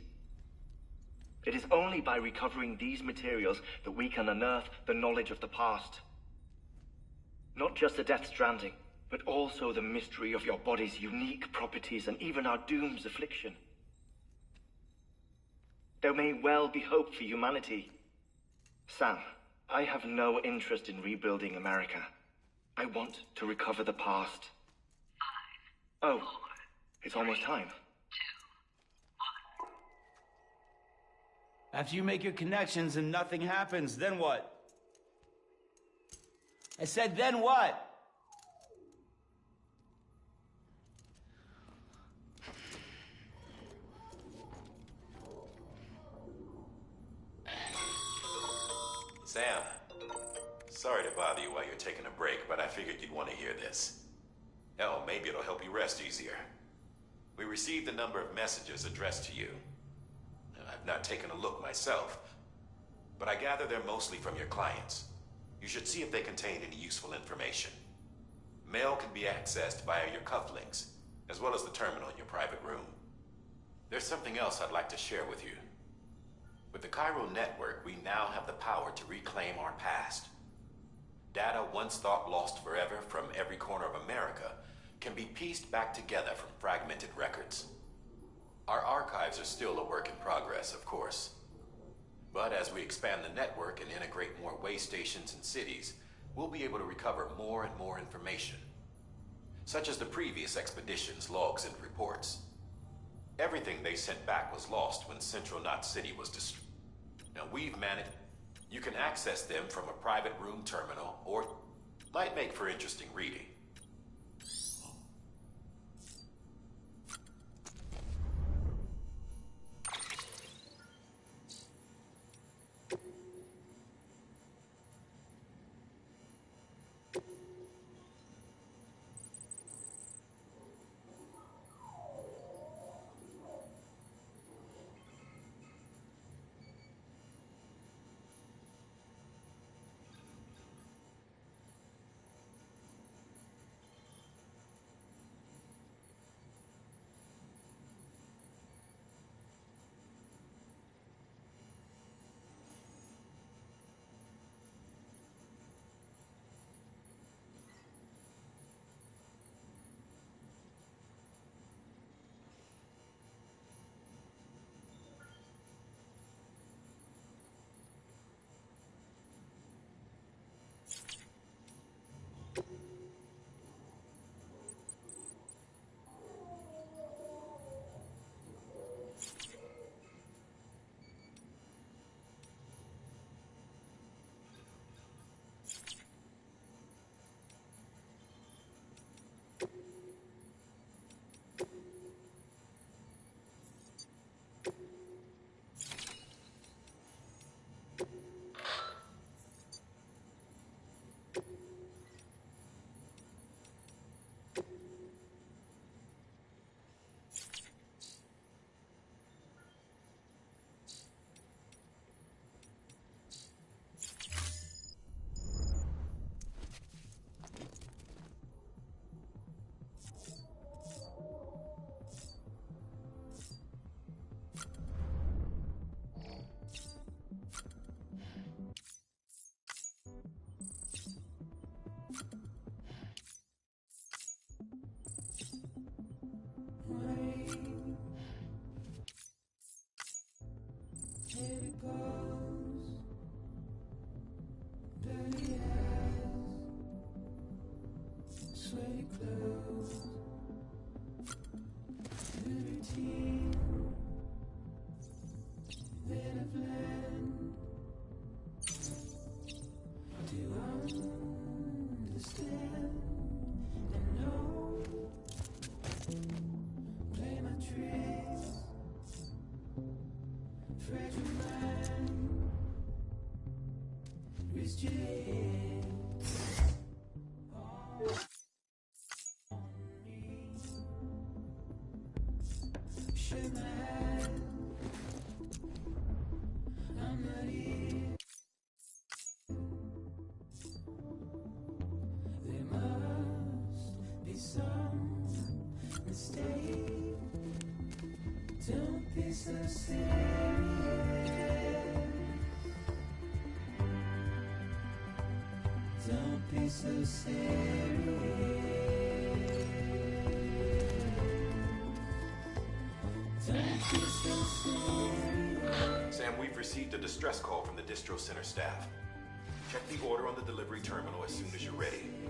It is only by recovering these materials that we can unearth the knowledge of the past. Not just the Death Stranding, but also the mystery of your body's unique properties and even our doom's affliction. There may well be hope for humanity. Sam, I have no interest in rebuilding America. I want to recover the past. 5, oh, 4, it's almost time. 2, 1. After you make your connections and nothing happens, then what? I said, then what? Sam, sorry to bother you while you're taking a break, but I figured you'd want to hear this. Hell, maybe it'll help you rest easier. We received a number of messages addressed to you. I've not taken a look myself, but I gather they're mostly from your clients. You should see if they contain any useful information. Mail can be accessed via your cufflinks, as well as the terminal in your private room. There's something else I'd like to share with you. With the Chiral Network, we now have the power to reclaim our past. Data once thought lost forever from every corner of America can be pieced back together from fragmented records. Our archives are still a work in progress, of course. But as we expand the network and integrate more way stations and cities, we'll be able to recover more and more information, such as the previous expedition's logs and reports. Everything they sent back was lost when Central Knot City was destroyed. Now we've managed... You can access them from a private room terminal, or might make for interesting reading. Sam, we've received a distress call from the Distro Center staff. Check the order on the delivery terminal as soon as you're ready.